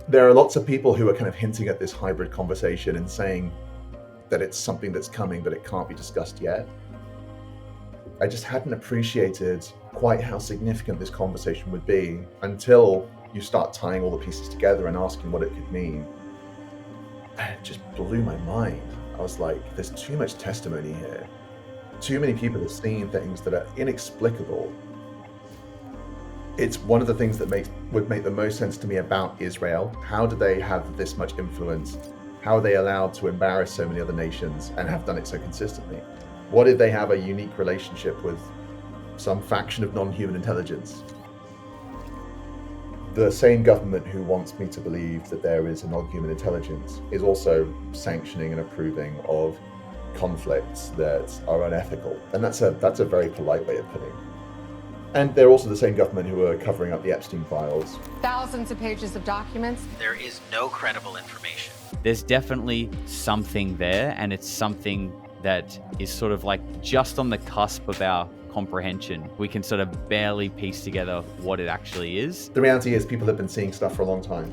there are lots of people who are kind of hinting at this hybrid conversation and saying that it's something that's coming, but it can't be discussed yet. I just hadn't appreciated quite how significant this conversation would be until you start tying all the pieces together and asking what it could mean. And it just blew my mind. I was like, there's too much testimony here. Too many people have seen things that are inexplicable. It's one of the things that would make the most sense to me about Israel. How do they have this much influence? How are they allowed to embarrass so many other nations and have done it so consistently? What if they have a unique relationship with some faction of non-human intelligence? The same government who wants me to believe that there is a non-human intelligence is also sanctioning and approving of conflicts that are unethical. And that's a very polite way of putting it. And they're also the same government who are covering up the Epstein files. Thousands of pages of documents. There is no credible information. There's definitely something there, and it's something that is sort of like just on the cusp of our comprehension. We can sort of barely piece together what it actually is. The reality is people have been seeing stuff for a long time.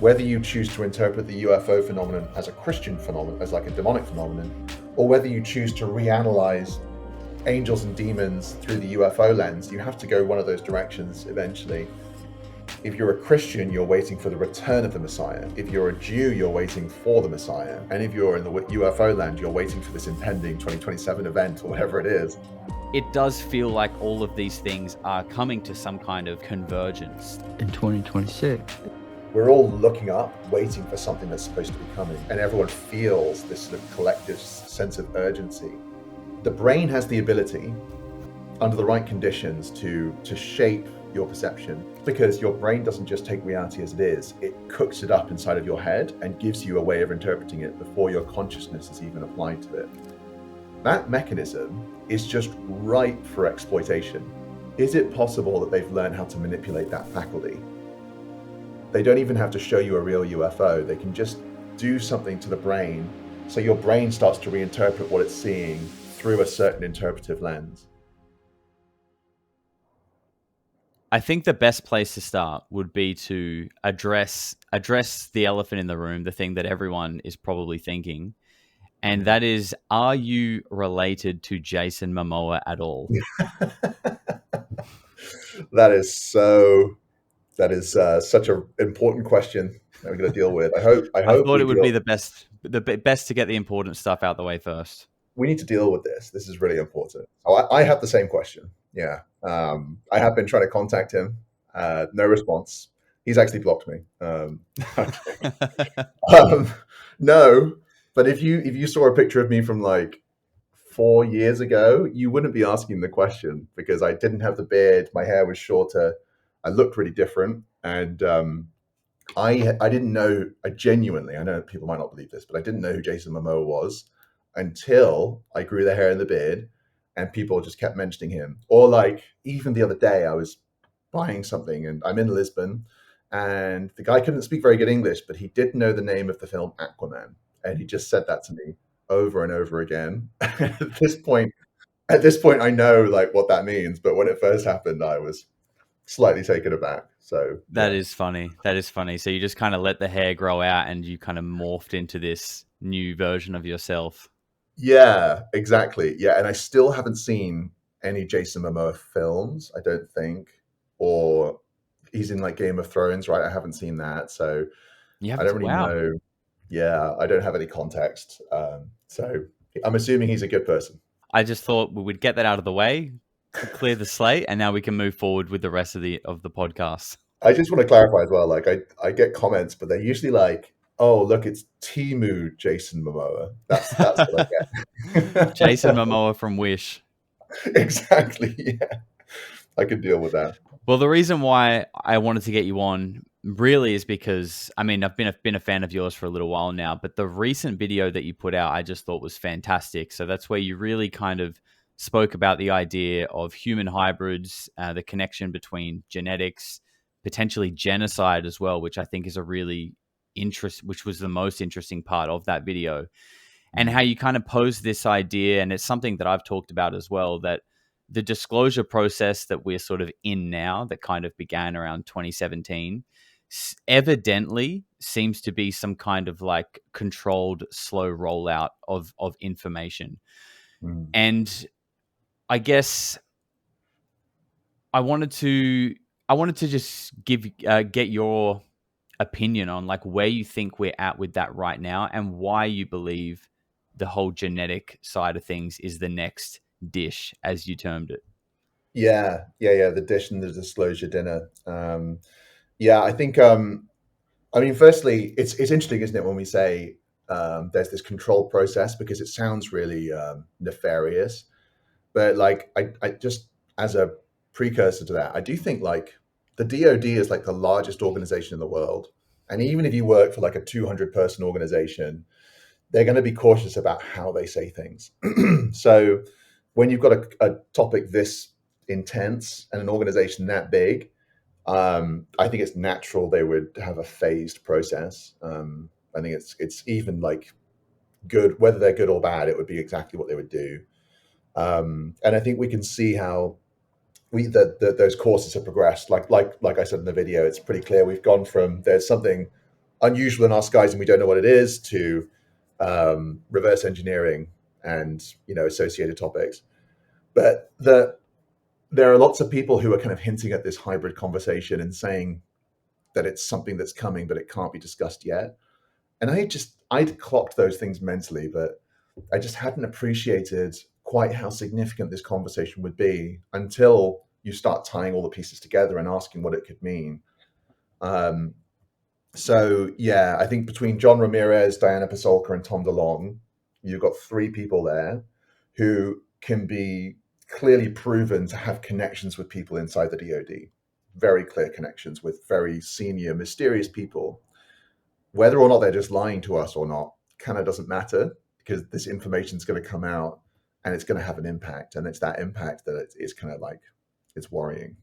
Whether you choose to interpret the UFO phenomenon as a Christian phenomenon, as like a demonic phenomenon, or whether you choose to reanalyze angels and demons through the UFO lens, you have to go one of those directions eventually. If you're a Christian, you're waiting for the return of the Messiah. If you're a Jew, you're waiting for the Messiah. And if you're in the UFO land, you're waiting for this impending 2027 event or whatever it is. It does feel like all of these things are coming to some kind of convergence. In 2026. We're all looking up, waiting for something that's supposed to be coming. And everyone feels this sort of collective sense of urgency. The brain has the ability, under the right conditions, to shape your perception, because your brain doesn't just take reality as it is, it cooks it up inside of your head and gives you a way of interpreting it before your consciousness is even applied to it. That mechanism is just ripe for exploitation. Is it possible that they've learned how to manipulate that faculty? They don't even have to show you a real UFO, they can just do something to the brain so your brain starts to reinterpret what it's seeing through a certain interpretive lens. I think the best place to start would be to address the elephant in the room, the thing that everyone is probably thinking, and that is, are you related to Jason Momoa at all? That is such an important question that we're going to deal with. I thought it would be the best to get the important stuff out the way first. We need to deal with this. This is really important. Oh, I have the same question. Yeah. I have been trying to contact him. No response. He's actually blocked me. No, but if you saw a picture of me from like 4 years ago, you wouldn't be asking the question, because I didn't have the beard. My hair was shorter. I looked really different. And I didn't know, I know people might not believe this, but I didn't know who Jason Momoa was until I grew the hair and the beard, and people just kept mentioning him. Or like even the other day, I was buying something and I'm in Lisbon, and the guy couldn't speak very good English, but he did know the name of the film Aquaman, and he just said that to me over and over again. At this point, I know like what that means, but when it first happened, I was slightly taken aback. So that is funny. So you just kind of let the hair grow out and you kind of morphed into this new version of yourself. Yeah, exactly. Yeah, and I still haven't seen any Jason Momoa films, I don't think. Or he's in like Game of Thrones, right? I haven't seen that, so I don't really know. Yeah, I don't have any context. So I'm assuming he's a good person. I just thought we would get that out of the way, clear the slate, and now we can move forward with the rest of the podcast. I just want to clarify as well, like I get comments, but they're usually like, oh, look, it's Temu Jason Momoa. That's what I get. Jason Momoa from Wish. Exactly, yeah. I could deal with that. Well, the reason why I wanted to get you on really is because, I mean, I've been a fan of yours for a little while now, but the recent video that you put out, I just thought was fantastic. So that's where you really kind of spoke about the idea of human hybrids, the connection between genetics, potentially genocide as well, which I think is which was the most interesting part of that video, and how you kind of posed this idea. And it's something that I've talked about as well, that the disclosure process that we're sort of in now, that kind of began around 2017, evidently seems to be some kind of like controlled, slow rollout of information. And I guess I wanted to just get your opinion on like where you think we're at with that right now, and why you believe the whole genetic side of things is the next dish, as you termed it. Yeah. The dish and the disclosure dinner. I think. I mean, firstly, it's interesting, isn't it, when we say there's this control process, because it sounds really nefarious. But like, I just, as a precursor to that, I do think like the DoD is like the largest organization in the world, and even if you work for like a 200-person organization, they're going to be cautious about how they say things. So when you've got a topic this intense and an organization that big, I think it's natural they would have a phased process. I think it's even like good, whether they're good or bad, it would be exactly what they would do. And I think we can see how those courses have progressed. Like I said in the video, it's pretty clear we've gone from there's something unusual in our skies and we don't know what it is, to reverse engineering and associated topics. But there are lots of people who are kind of hinting at this hybrid conversation and saying that it's something that's coming, but it can't be discussed yet. And I'd clocked those things mentally, but I just hadn't appreciated quite how significant this conversation would be until you start tying all the pieces together and asking what it could mean. I think between John Ramirez, Diana Pasolka, and Tom DeLonge, you've got three people there who can be clearly proven to have connections with people inside the DoD, very clear connections with very senior, mysterious people. Whether or not they're just lying to us or not kind of doesn't matter, because this information is going to come out and it's going to have an impact. And it's that impact that it's kind of like, it's worrying,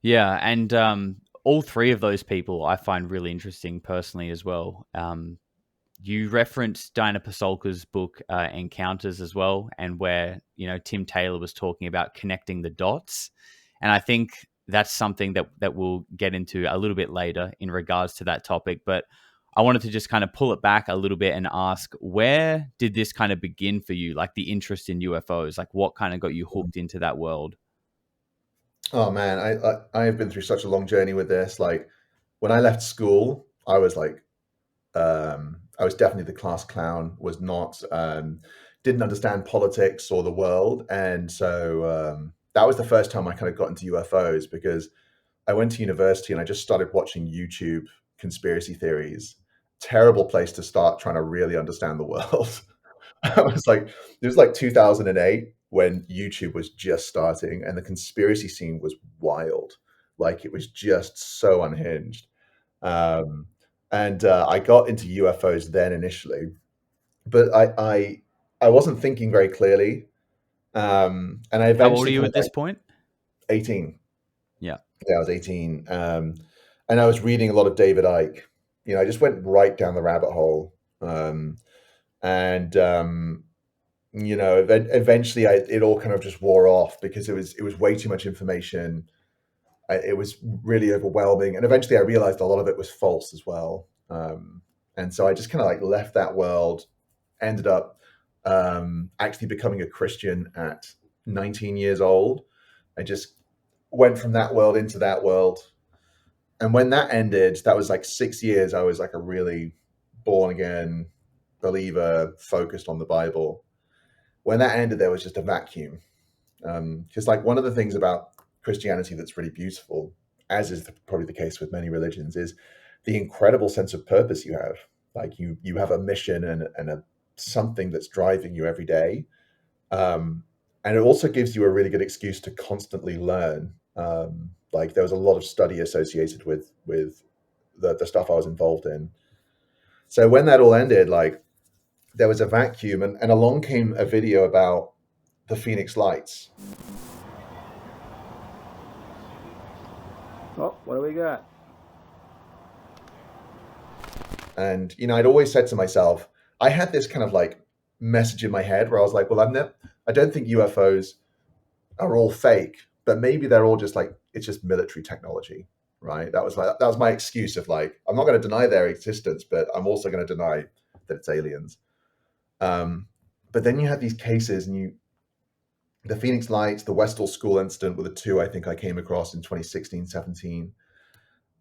Yeah. And all three of those people I find really interesting personally as well. You referenced Diana Pasolka's book, Encounters, as well, and where, Tim Taylor was talking about connecting the dots. And I think that's something that we'll get into a little bit later in regards to that topic. But I wanted to just kind of pull it back a little bit and ask, where did this kind of begin for you? Like the interest in UFOs, like what kind of got you hooked into that world? Oh man, I have been through such a long journey with this. Like when I left school, I was like, I was definitely the class clown. Was not didn't understand politics or the world, and so that was the first time I kind of got into UFOs, because I went to university and I just started watching YouTube conspiracy theories. Terrible place to start trying to really understand the world. I was like, it was like 2008 when YouTube was just starting and the conspiracy scene was wild. Like it was just so unhinged. Um, and I got into UFOs then initially, but I wasn't thinking very clearly. And I How old are eventually you kind at of this like point? 18. Yeah. Yeah, I was 18. And I was reading a lot of David Icke. I just went right down the rabbit hole. And eventually it all kind of just wore off, because it was way too much information. It was really overwhelming, and eventually I realized a lot of it was false as well. And so I just kind of like left that world, ended up actually becoming a Christian at 19 years old. I just went from that world into that world, and when that ended, that was like 6 years. I was like a really born again believer, focused on the Bible. When that ended, there was just a vacuum. Because like one of the things about Christianity that's really beautiful, as is probably the case with many religions, is the incredible sense of purpose you have. Like you have a mission and a something that's driving you every day. And it also gives you a really good excuse to constantly learn. Like there was a lot of study associated with the stuff I was involved in. So when that all ended, like there was a vacuum, and along came a video about the Phoenix Lights. Oh, what do we got? And I'd always said to myself, I had this kind of like message in my head where I was like, well, I don't think UFOs are all fake, but maybe they're all just like, it's just military technology, right? That was my excuse of like, I'm not going to deny their existence, but I'm also going to deny that it's aliens. But then you have these cases, and the Phoenix Lights, the Westall School incident were the two I think I came across in 2016, 17.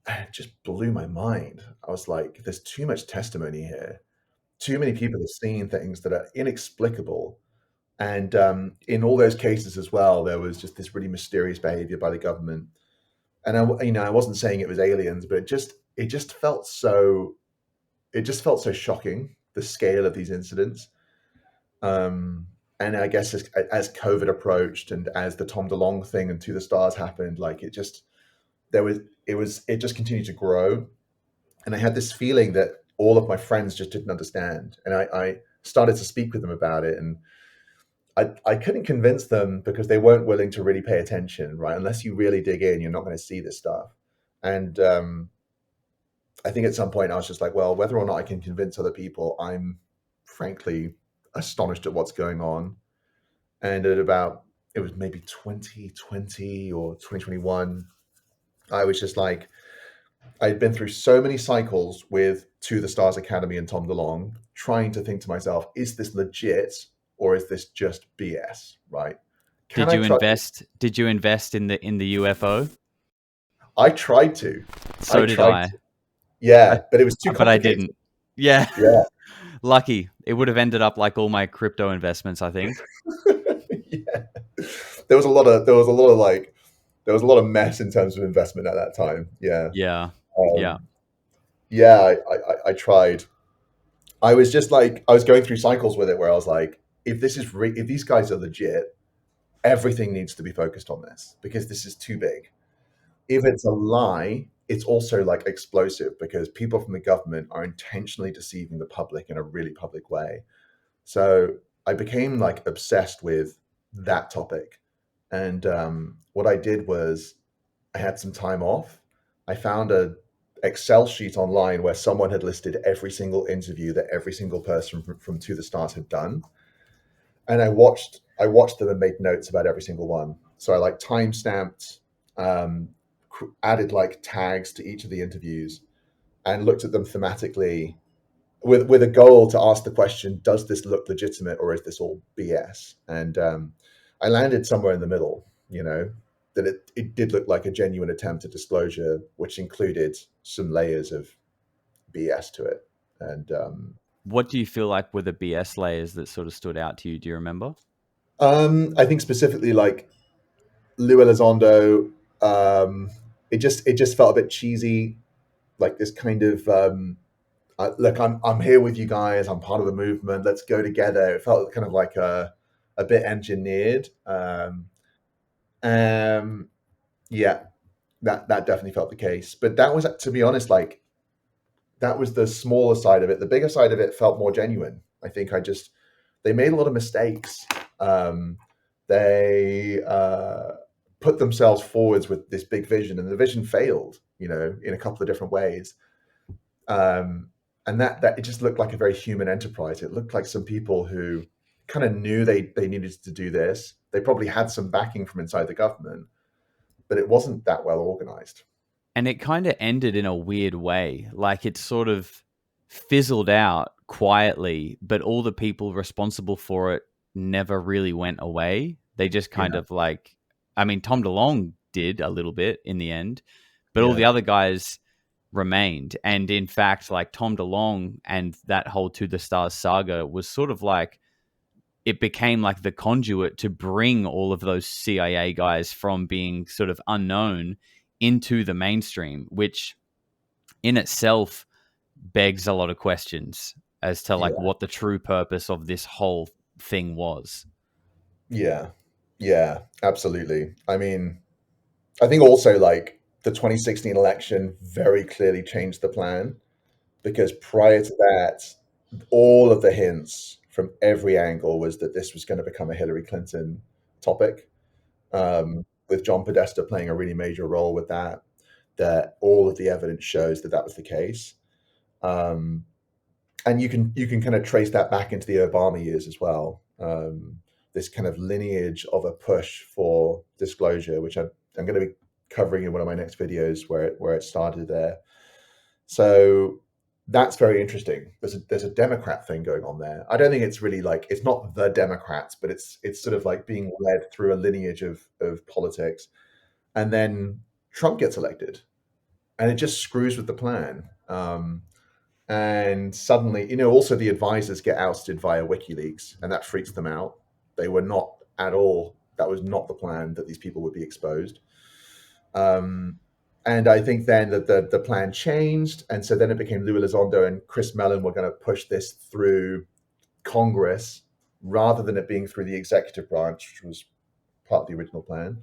And it just blew my mind. I was like, there's too much testimony here. Too many people have seen things that are inexplicable. And in all those cases as well, there was just this really mysterious behavior by the government. And I wasn't saying it was aliens, but it just felt so shocking, the scale of these incidents. And I guess as COVID approached and as the Tom DeLonge thing and To the Stars happened, like it just continued to grow. And I had this feeling that all of my friends just didn't understand. And I started to speak with them about it, and I couldn't convince them because they weren't willing to really pay attention, right? Unless you really dig in, you're not going to see this stuff. And I think at some point I was just like, well, whether or not I can convince other people, I'm frankly astonished at what's going on. And it was maybe 2020 or 2021, I was just like, I'd been through so many cycles with To the Stars Academy and Tom DeLonge, trying to think to myself, is this legit or is this just BS, right? Did you invest in the UFO? I tried to. So did I. Yeah, but it was too complicated. But I didn't. Yeah. Yeah. Lucky. It would have ended up like all my crypto investments, I think. Yeah. There was a lot of mess in terms of investment at that time. Yeah. Yeah. Yeah, I tried. I was just like, I was going through cycles with it where I was like, if these guys are legit, everything needs to be focused on this because this is too big. If it's a lie, it's also like explosive because people from the government are intentionally deceiving the public in a really public way. So I became like obsessed with that topic. And what I did was I had some time off. I found a Excel sheet online where someone had listed every single interview that every single person from To the Stars had done. And I watched them and made notes about every single one. So I like time stamped, added like tags to each of the interviews and looked at them thematically with a goal to ask the question, does this look legitimate or is this all BS? And I landed somewhere in the middle, that it did look like a genuine attempt at disclosure, which included some layers of BS to it. And what do you feel like were the BS layers that sort of stood out to you? Do you remember? I think specifically like Lou Elizondo, it just felt a bit cheesy, like this kind of look, I'm here with you guys. I'm part of the movement. Let's go together. It felt kind of like a bit engineered. Yeah, that definitely felt the case. But that was, to be honest, like that was the smaller side of it. The bigger side of it felt more genuine. I think they made a lot of mistakes. They put themselves forwards with this big vision, and the vision failed, in a couple of different ways. And that it just looked like a very human enterprise. It looked like some people who kind of knew they needed to do this. They probably had some backing from inside the government, but it wasn't that well organized. And it kind of ended in a weird way. Like it sort of fizzled out quietly, but all the people responsible for it never really went away. They just kind of like, I mean, Tom DeLonge did a little bit in the end, but all the other guys remained. And in fact, like Tom DeLonge and that whole To the Stars saga was sort of like, it became like the conduit to bring all of those CIA guys from being sort of unknown into the mainstream, which in itself begs a lot of questions as to like what the true purpose of this whole thing was. Yeah, absolutely. I mean, I think also like the 2016 election very clearly changed the plan, because prior to that, all of the hints from every angle was that this was going to become a Hillary Clinton topic, with John Podesta playing a really major role with that all of the evidence shows that was the case. And you can kind of trace that back into the Obama years as well. this kind of lineage of a push for disclosure, which I'm going to be covering in one of my next videos where it started there. So that's very interesting. There's a Democrat thing going on there. I don't think it's really like, it's not the Democrats, but it's sort of like being led through a lineage of politics. And then Trump gets elected, and it just screws with the plan. And suddenly, also the advisors get ousted via WikiLeaks, and that freaks them out. They were not at all, that was not the plan, that these people would be exposed. And I think then that the plan changed. And so then it became Louis Elizondo and Chris Mellon were going to push this through Congress rather than it being through the executive branch, which was part of the original plan.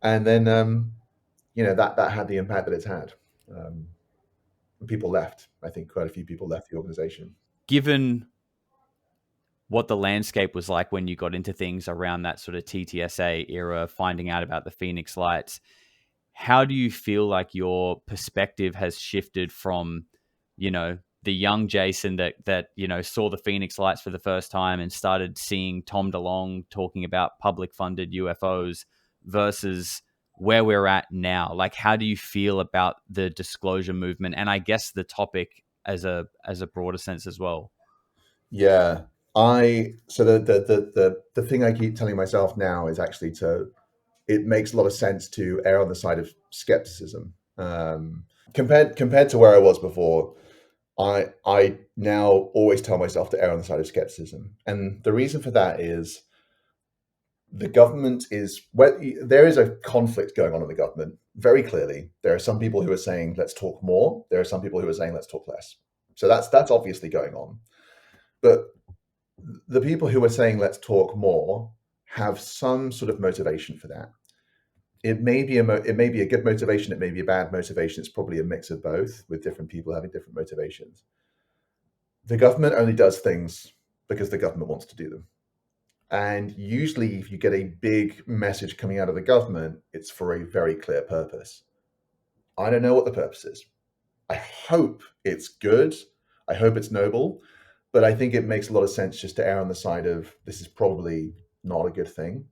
And then, that had the impact that it's had. People left. I think quite a few people left the organization. Given what the landscape was like when you got into things around that sort of TTSA era, finding out about the Phoenix Lights, how do you feel like your perspective has shifted from, the young Jason that saw the Phoenix Lights for the first time and started seeing Tom DeLonge talking about public funded UFOs versus where we're at now? Like, how do you feel about the disclosure movement, and I guess the topic as a broader sense as well? Yeah. So the thing I keep telling myself now is actually it makes a lot of sense to err on the side of skepticism. Compared to where I was before, I now always tell myself to err on the side of skepticism. And the reason for that is the government there is a conflict going on in the government, very clearly. There are some people who are saying, let's talk more. There are some people who are saying, let's talk less. So that's obviously going on. But the people who are saying, let's talk more, have some sort of motivation for that. It may be a good motivation. It may be a bad motivation. It's probably a mix of both, with different people having different motivations. The government only does things because the government wants to do them. And usually if you get a big message coming out of the government, it's for a very clear purpose. I don't know what the purpose is. I hope it's good. I hope it's noble. But I think it makes a lot of sense just to err on the side of, this is probably not a good thing,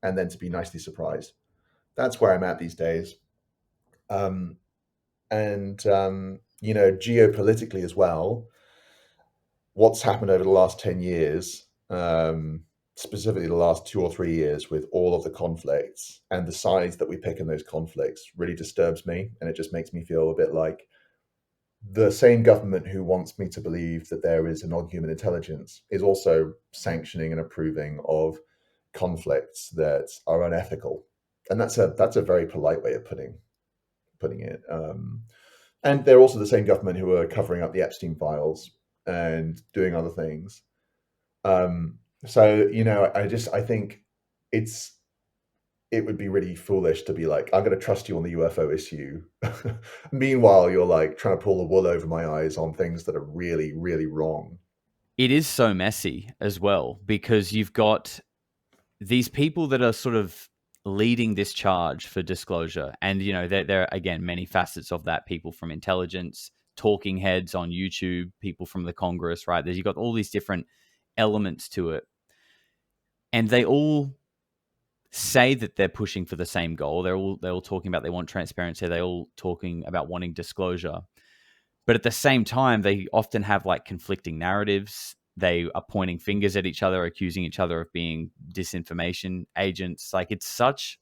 and then to be nicely surprised. That's where I'm at these days. Geopolitically as well, what's happened over the last 10 years, specifically the last 2 or 3 years, with all of the conflicts and the sides that we pick in those conflicts, really disturbs me. And it just makes me feel a bit like the same government who wants me to believe that there is a non-human intelligence is also sanctioning and approving of conflicts that are unethical. And that's a very polite way of putting it. And they're also the same government who are covering up the Epstein files and doing other things. I think it would be really foolish to be like, I'm going to trust you on the UFO issue. Meanwhile, you're like trying to pull the wool over my eyes on things that are really, really wrong. It is so messy as well, because you've got these people that are sort of leading this charge for disclosure. And, there are, again, many facets of that. People from intelligence, talking heads on YouTube, people from the Congress, right? You've got all these different elements to it. And they all say that they're pushing for the same goal. They're all talking about they want transparency. They're all talking about wanting disclosure. But at the same time, they often have like conflicting narratives. They are pointing fingers at each other, accusing each other of being disinformation agents. Like it's such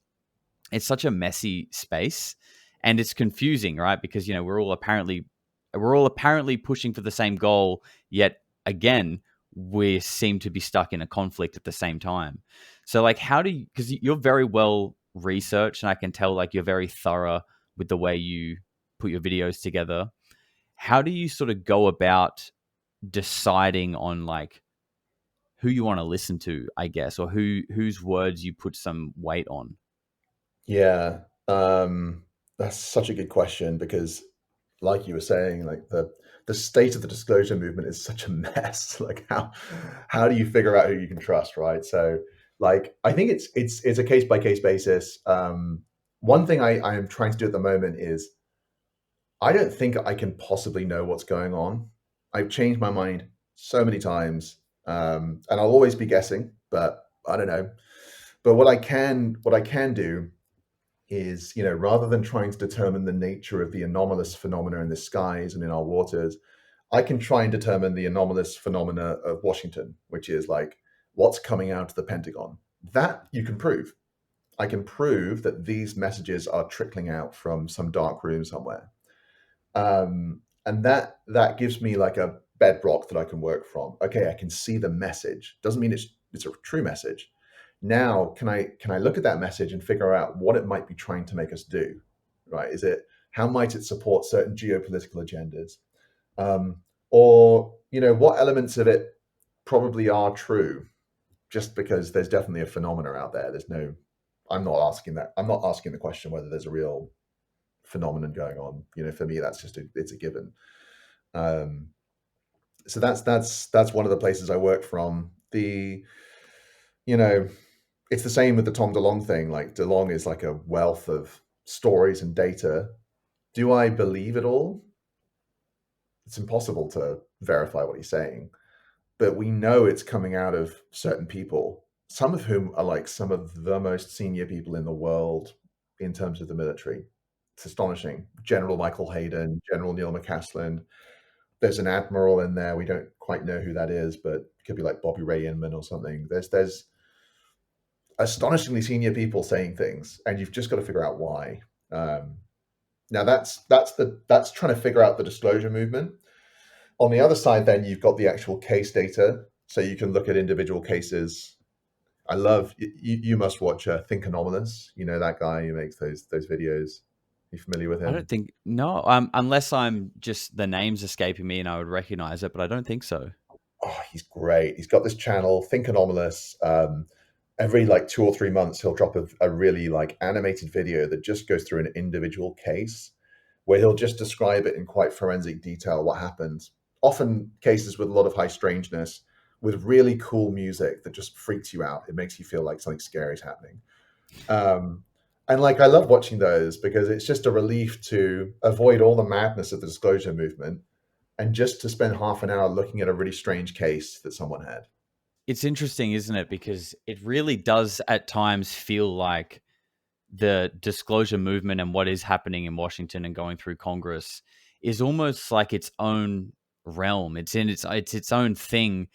a messy space, and it's confusing, right? Because we're all apparently pushing for the same goal, yet again we seem to be stuck in a conflict at the same time. So like, how do you, because you're very well researched, and I can tell like you're very thorough with the way you put your videos together. How do you sort of go about deciding on like who you want to listen to, I guess, or whose words you put some weight on? Yeah, that's such a good question, because like you were saying, like the state of the disclosure movement is such a mess. Like how do you figure out who you can trust, right? So like I think it's a case by case basis. One thing I am trying to do at the moment is, I don't think I can possibly know what's going on. I've changed my mind so many times, and I'll always be guessing, but I don't know. But what I can do is, rather than trying to determine the nature of the anomalous phenomena in the skies and in our waters, I can try and determine the anomalous phenomena of Washington, which is like what's coming out of the Pentagon. That you can prove. I can prove that these messages are trickling out from some dark room somewhere. And that gives me like a bedrock that I can work from. Okay, I can see the message. Doesn't mean it's a true message. Now, can I look at that message and figure out what it might be trying to make us do? Right? How might it support certain geopolitical agendas? Or what elements of it probably are true, just because there's definitely a phenomena out there. I'm not asking that. I'm not asking the question whether there's a real phenomenon going on. For me, it's a given. So that's one of the places I work from. It's the same with the Tom DeLonge thing. Like DeLonge is like a wealth of stories and data. Do I believe it all? It's impossible to verify what he's saying, but we know it's coming out of certain people, some of whom are like some of the most senior people in the world in terms of the military. It's astonishing. General Michael Hayden, General Neil McCaslin. There's an admiral in there. We don't quite know who that is, but it could be like Bobby Ray Inman or something. There's astonishingly senior people saying things, and you've just got to figure out why. Now that's trying to figure out the disclosure movement. On the other side, then you've got the actual case data, so you can look at individual cases. I love you must watch Think Anomalous. You know that guy who makes those videos. You familiar with I him? don't think no. Unless I'm just the name's escaping me and I would recognize it, but I don't think so. Oh, he's great. He's got this channel, Think Anomalous. Every like 2 or 3 months, he'll drop a really like animated video that just goes through an individual case, where he'll just describe it in quite forensic detail what happened. Often cases with a lot of high strangeness, with really cool music that just freaks you out. It makes you feel like something scary is happening. And like I love watching those because it's just a relief to avoid all the madness of the disclosure movement and just to spend half an hour looking at a really strange case that someone had. It's interesting, isn't it? Because it really does at times feel like the disclosure movement and what is happening in Washington and going through Congress is almost like its own realm. It's its own thing.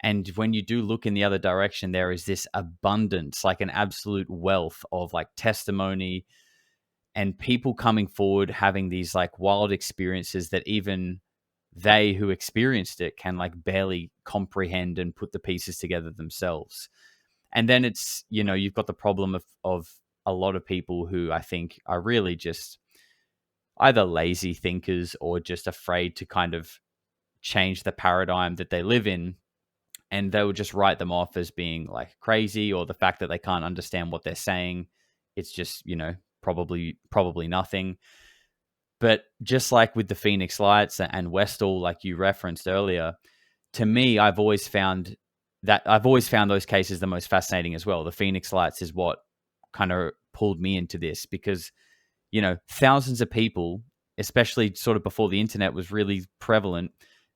And when you do look in the other direction, there is this abundance, like an absolute wealth of like testimony and people coming forward having these like wild experiences that even they who experienced it can like barely comprehend and put the pieces together themselves. And then it's, you've got the problem of a lot of people who I think are really just either lazy thinkers or just afraid to kind of change the paradigm that they live in. And they will just write them off as being like crazy, or the fact that they can't understand what they're saying. It's just, probably nothing. But just like with the Phoenix Lights and Westall, like you referenced earlier, to me, I've always found those cases the most fascinating as well. The Phoenix Lights is what kind of pulled me into this because, thousands of people, especially sort of before the internet was really prevalent,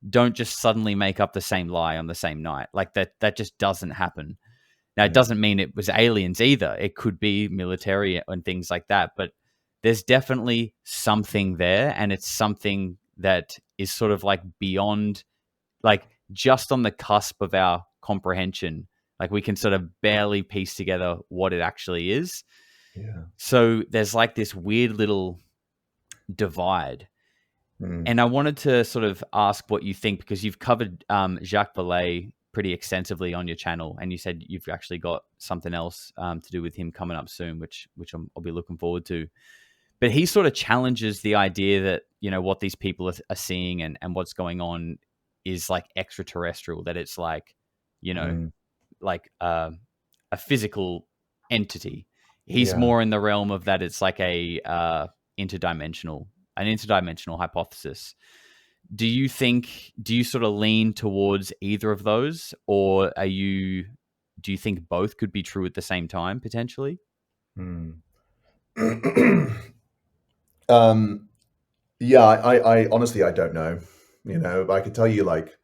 don't just suddenly make up the same lie on the same night. Like that just doesn't happen. Now, it doesn't mean it was aliens either. It could be military and things like that, but there's definitely something there, and it's something that is sort of like beyond, like just on the cusp of our comprehension. Like we can sort of barely piece together what it actually is. Yeah. So there's like this weird little divide. And I wanted to sort of ask what you think, because you've covered Jacques Vallée pretty extensively on your channel, and you said you've actually got something else to do with him coming up soon, which I'll be looking forward to. But he sort of challenges the idea that, what these people are seeing and what's going on is like extraterrestrial, that it's like, like a physical entity. He's more in the realm of that it's like an interdimensional hypothesis. Do you sort of lean towards either of those, or do you think both could be true at the same time potentially? Yeah, I honestly I don't know. I could tell you like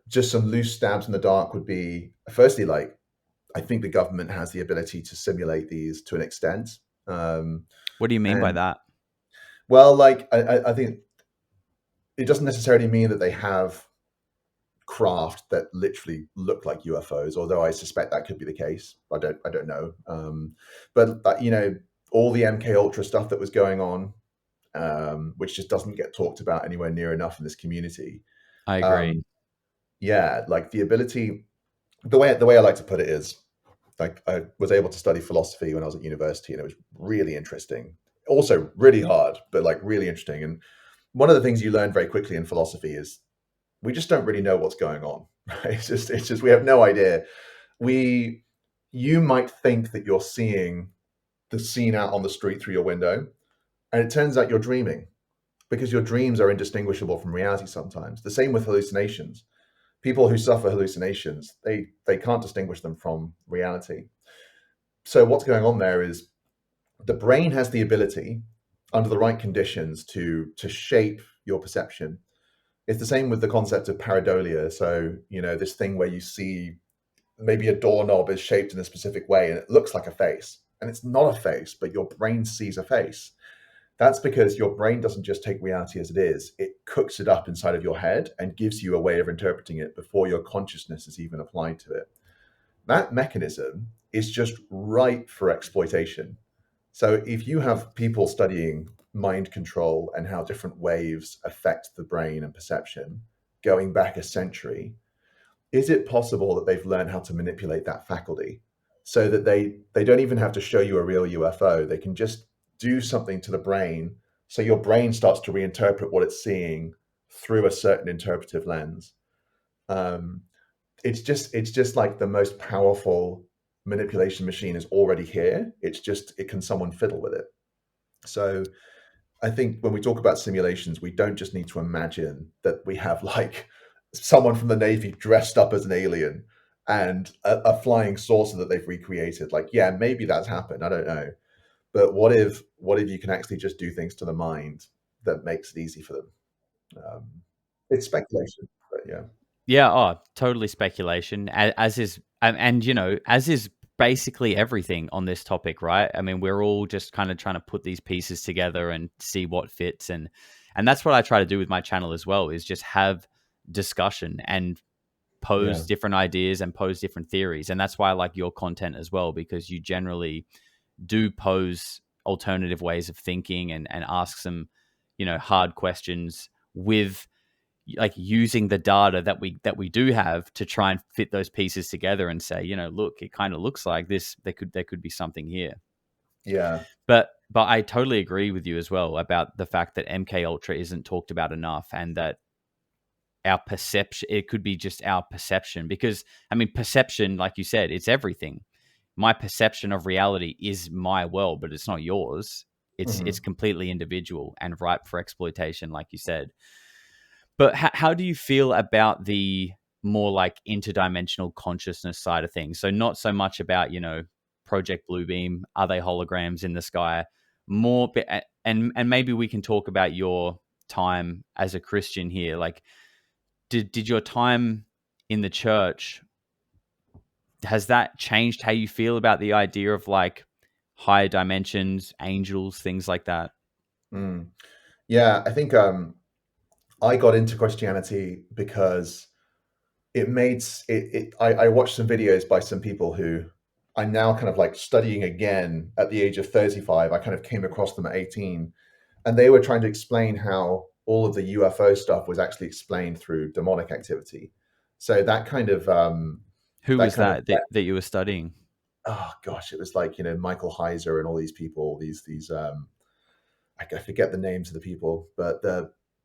just some loose stabs in the dark would be, firstly, like I think the government has the ability to simulate these to an extent. What do you mean by And that? well, like I think it doesn't necessarily mean that they have craft that literally look like UFOs, although I suspect that could be the case. I don't know. But you know, all the MK Ultra stuff that was going on, which just doesn't get talked about anywhere near enough in this community. I agree. Yeah, like the ability, the way I like to put it is, like I was able to study philosophy when I was at university, and it was really interesting. Also, really hard, but like really interesting. And one of the things you learn very quickly in philosophy is we just don't really know what's going on. Right? It's just we have no idea. You might think that you're seeing the scene out on the street through your window, and it turns out you're dreaming because your dreams are indistinguishable from reality sometimes. The same with hallucinations. People who suffer hallucinations, they can't distinguish them from reality. So what's going on there is the brain has the ability, under the right conditions, to shape your perception. It's the same with the concept of pareidolia. So, you know, this thing where you see maybe a doorknob is shaped in a specific way and it looks like a face. And it's not a face, but your brain sees a face. That's because your brain doesn't just take reality as it is, it cooks it up inside of your head and gives you a way of interpreting it before your consciousness is even applied to it. That mechanism is just ripe for exploitation. So if you have people studying mind control and how different waves affect the brain and perception going back a century, is it possible that they've learned how to manipulate that faculty so that they don't even have to show you a real UFO? They can just do something to the brain so your brain starts to reinterpret what it's seeing through a certain interpretive lens. Um, it's just like the most powerful manipulation machine is already here. It's just it can someone fiddle with it. So I think when we talk about simulations, we don't just need to imagine that we have like someone from the Navy dressed up as an alien and a flying saucer that they've recreated. Like, yeah, maybe that's happened. I don't know. But what if you can actually just do things to the mind that makes it easy for them? Um, it's speculation, but yeah. Yeah, totally speculation. As is, and you know, as is basically everything on this topic, right? I mean, we're all just kind of trying to put these pieces together and see what fits, and that's what I try to do with my channel as well. Is just have discussion and Yeah. pose different ideas and pose different theories, and that's why I like your content as well, because you generally do pose alternative ways of thinking and ask some, you know, hard questions with like using the data that we do have to try and fit those pieces together and say, you know, look, it kind of looks like this. There could be something here. Yeah. But I totally agree with you as well about the fact that MK Ultra isn't talked about enough, and that our perception, it could be just our perception, because I mean, perception, like you said, it's everything. My perception of reality is my world, but it's not yours. It's Mhm. completely individual and ripe for exploitation, like you said. But how do you feel about the more like interdimensional consciousness side of things? So not so much about, you know, Project Bluebeam, are they holograms in the sky? More, and maybe we can talk about your time as a Christian here. Like, did your time in the church, has that changed how you feel about the idea of like higher dimensions, angels, things like that? Mm. Yeah, I think I got into Christianity because I watched some videos by some people who I'm now kind of like studying again at the age of 35. I kind of came across them at 18, and they were trying to explain how all of the UFO stuff was actually explained through demonic activity. So Who that was kind of that you were studying? oh gosh, it was like, you know, Michael Heiser and all these people, I forget the names of the people, but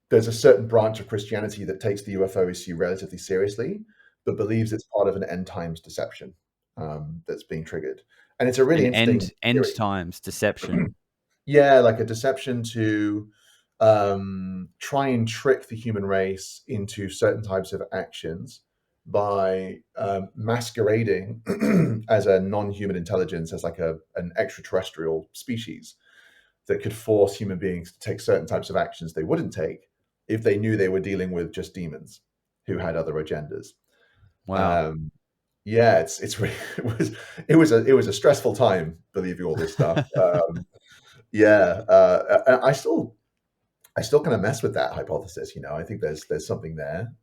there's a certain branch of Christianity that takes the UFO issue relatively seriously, but believes it's part of an end times deception that's being triggered. And it's a really An interesting end theory. times deception. Yeah, like a deception to try and trick the human race into certain types of actions by masquerading as a non-human intelligence, as like an extraterrestrial species that could force human beings to take certain types of actions they wouldn't take if they knew they were dealing with just demons who had other agendas. Wow. Um, Yeah, it's really, it was a stressful time believing all this stuff. Yeah, I still kind of mess with that hypothesis. I think there's something there.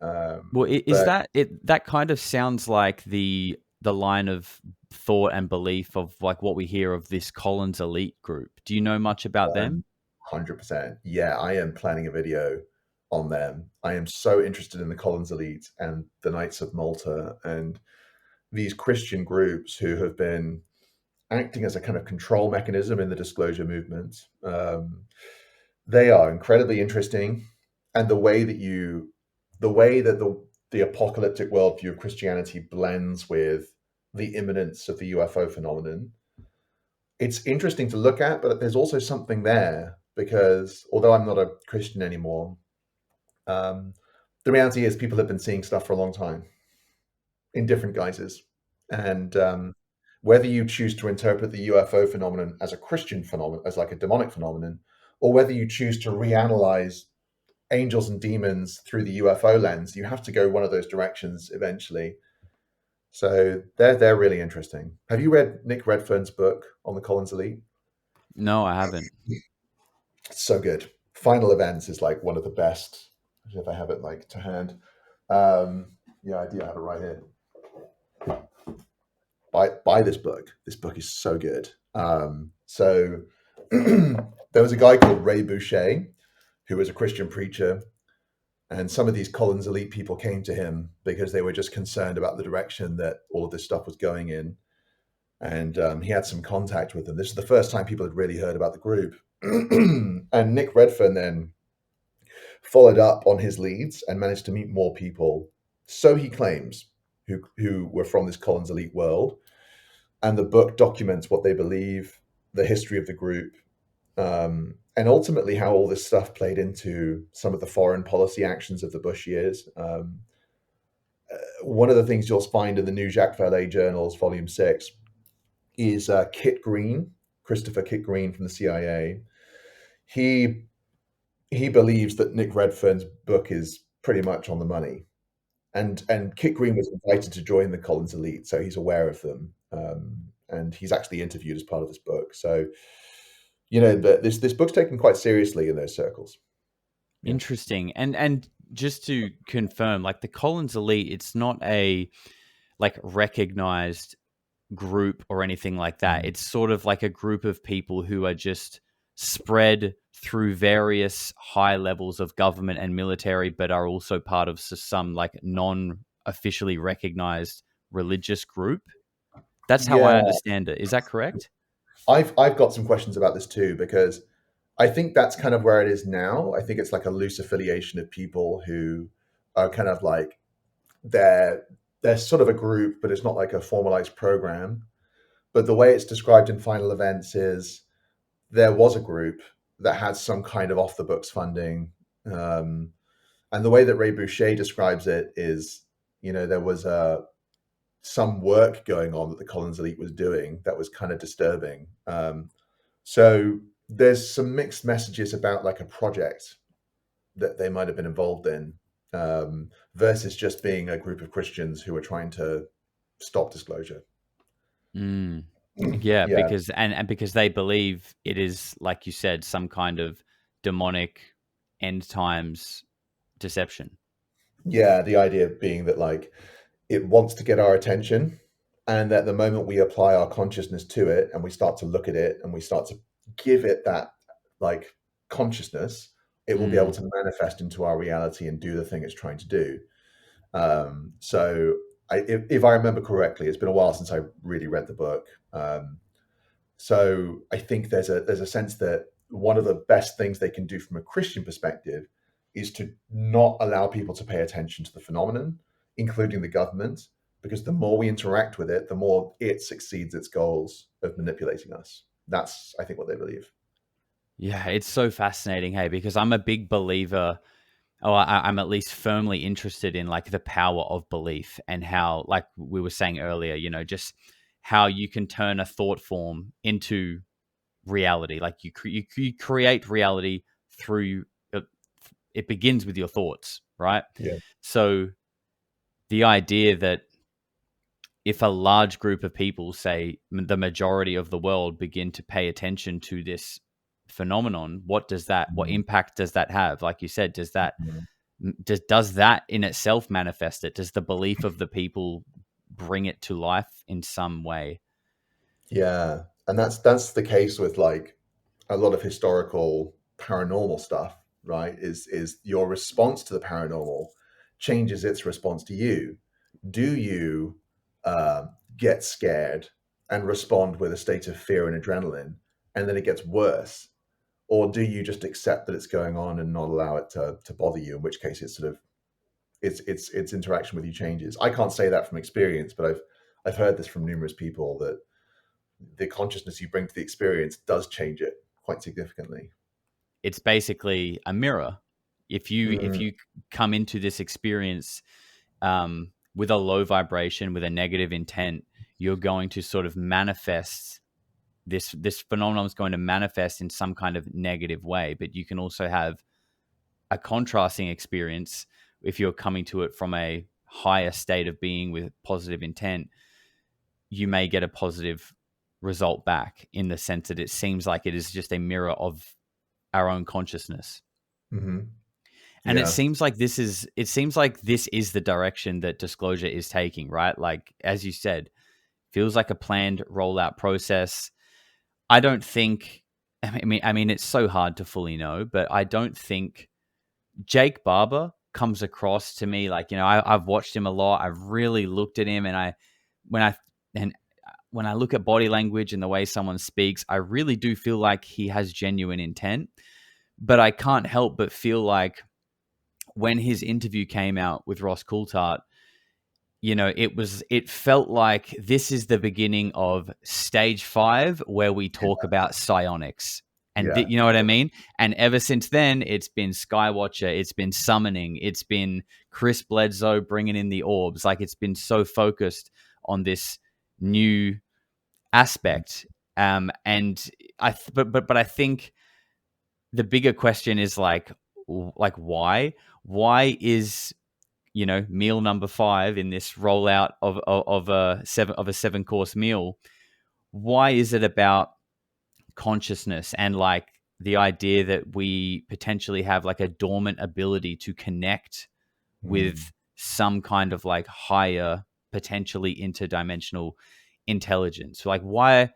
Well, is But that it? That kind of sounds like the line of thought and belief of like what we hear of this Collins elite group. Do you know much about them? 100%, yeah, I am planning a video on them. I am so interested in the Collins elite and the Knights of Malta and these Christian groups who have been acting as a kind of control mechanism in the disclosure movement. They are incredibly interesting, and the way that the apocalyptic worldview of Christianity blends with the imminence of the UFO phenomenon. It's interesting to look at, but there's also something there because although I'm not a Christian anymore, um, the reality is people have been seeing stuff for a long time in different guises. And whether you choose to interpret the UFO phenomenon as a Christian phenomenon, as like a demonic phenomenon, or whether you choose to reanalyze angels and demons through the UFO lens, you have to go one of those directions eventually. So they're really interesting. Have you read Nick Redfern's book on the Collins Elite? No, I haven't. It's so good. Final Events is like one of the best. If I have it like to hand, yeah, I do have it right here. Buy this book. This book is so good. So there was a guy called Ray Boucher who was a Christian preacher, and some of these Collins elite people came to him because they were just concerned about the direction that all of this stuff was going in. And he had some contact with them. This is the first time people had really heard about the group. And Nick Redfern then followed up on his leads and managed to meet more people, so he claims, who were from this Collins elite world. And the book documents what they believe, the history of the group, and ultimately how all this stuff played into some of the foreign policy actions of the Bush years. One of the things you'll find in the New Jacques Vallée Journals, Volume 6, is Kit Green, Christopher Kit Green from the CIA. He believes that Nick Redfern's book is pretty much on the money. And Kit Green was invited to join the Collins elite, so he's aware of them. And he's actually interviewed as part of this book. So, this book's taken quite seriously in those circles. Yeah. Interesting. And just to confirm, like the Collins elite, it's not a like recognized group or anything like that. It's sort of like a group of people who are just spread through various high levels of government and military, but are also part of some like non-officially recognized religious group. That's how I Yeah, understand it. Is that correct? I've got some questions about this too, because I think that's kind of where it is now. I think it's like a loose affiliation of people who are kind of like they're sort of a group, but it's not like a formalized program. But the way it's described in Final Events is there was a group that had some kind of off the books funding. And the way that Ray Boucher describes it is, there was some work going on that the Collins elite was doing that was kind of disturbing. So there's some mixed messages about like a project that they might have been involved in, versus just being a group of Christians who are trying to stop disclosure. Mm. Yeah, Yeah, because they believe it is, like you said, some kind of demonic end times deception. yeah. The idea being that like it wants to get our attention, and that the moment we apply our consciousness to it and we start to look at it and we start to give it that like consciousness, it will be able Mm. to manifest into our reality and do the thing it's trying to do. So if I remember correctly, it's been a while since I really read the book. So I think there's a sense that one of the best things they can do from a Christian perspective is to not allow people to pay attention to the phenomenon, including the government, because the more we interact with it, the more it succeeds its goals of manipulating us. That's, I think, what they believe. Yeah, it's so fascinating, hey, because I'm a big believer, or I'm at least firmly interested in like the power of belief and how, like we were saying earlier, just how you can turn a thought form into reality. Like you create reality through it begins with your thoughts, right? Yeah. So the idea that if a large group of people, say the majority of the world, begin to pay attention to this phenomenon, what impact does that have? Like you said, does that in itself manifest it? Does the belief of the people bring it to life in some way? Yeah, and that's the case with like a lot of historical paranormal stuff, right? Is your response to the paranormal changes its response to you. Do you uh, get scared and respond with a state of fear and adrenaline, and then it gets worse? Or do you just accept that it's going on and not allow it to bother you? In which case, it's sort of its interaction with you changes. I can't say that from experience, but I've heard this from numerous people that the consciousness you bring to the experience does change it quite significantly. It's basically a mirror. If Mm, you come into this experience with a low vibration, with a negative intent, you're going to sort of manifest this phenomenon is going to manifest in some kind of negative way. But you can also have a contrasting experience if you're coming to it from a higher state of being with positive intent. You may get a positive result back, in the sense that it seems like it is just a mirror of our own consciousness. hmm And Yeah. it seems like this is the direction that disclosure is taking, right? Like, as you said, feels like a planned rollout process. I don't think, I mean, it's so hard to fully know, but I don't think Jake Barber comes across to me like, I've watched him a lot. I've really looked at him, and when I, and when I look at body language and the way someone speaks, I really do feel like he has genuine intent. But I can't help but feel like when his interview came out with Ross Coulthart, it felt like this is the beginning of stage 5, where we talk about psionics. And Yeah. you know what I mean? And ever since then, it's been Skywatcher, it's been summoning, it's been Chris Bledsoe bringing in the orbs. Like, it's been so focused on this new aspect. And but I think the bigger question is like why? Why is meal number 5 in this rollout of a 7-course meal? Why is it about consciousness and like the idea that we potentially have like a dormant ability to connect Mm. with some kind of like higher, potentially interdimensional intelligence? Like, why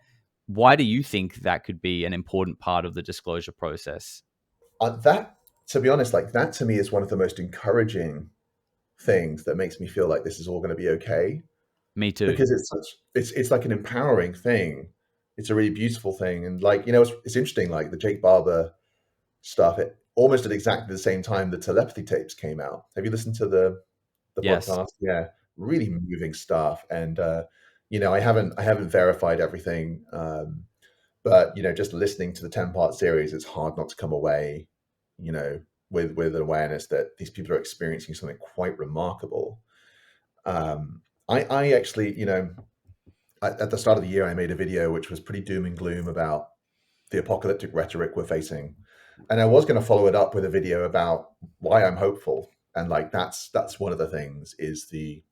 do you think that could be an important part of the disclosure process? That, to be honest, like that to me is one of the most encouraging things that makes me feel like this is all going to be okay, Me too. because it's like an empowering thing. It's a really beautiful thing, and like it's interesting. Like the Jake Barber stuff, it almost at exactly the same time the telepathy tapes came out. Have you listened to the Yes. podcast? Yeah, really moving stuff. And I haven't verified everything, but just listening to the 10-part series, it's hard not to come away, you know, with an awareness that these people are experiencing something quite remarkable. I actually, at the start of the year, I made a video which was pretty doom and gloom about the apocalyptic rhetoric we're facing, and I was going to follow it up with a video about why I'm hopeful. And like that's one of the things, is the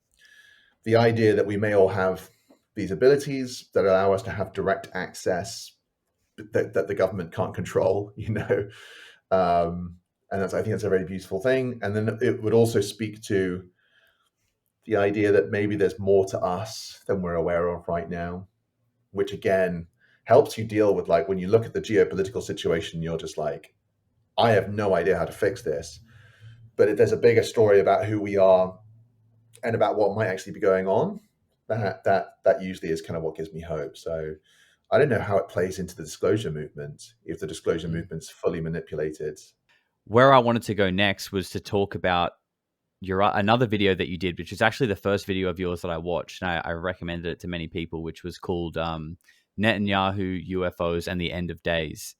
idea that we may all have these abilities that allow us to have direct access that the government can't control, and I think that's a very beautiful thing. And then it would also speak to the idea that maybe there's more to us than we're aware of right now, which again helps you deal with, like, when you look at the geopolitical situation, you're just like, I have no idea how to fix this. But if there's a bigger story about who we are and about what might actually be going on, that usually is kind of what gives me hope. So I don't know how it plays into the disclosure movement, if the disclosure Mm. movement's fully manipulated. Where I wanted to go next was to talk about another video that you did, which was actually the first video of yours that I watched, and I recommended it to many people, which was called Netanyahu, UFOs, and the End of Days,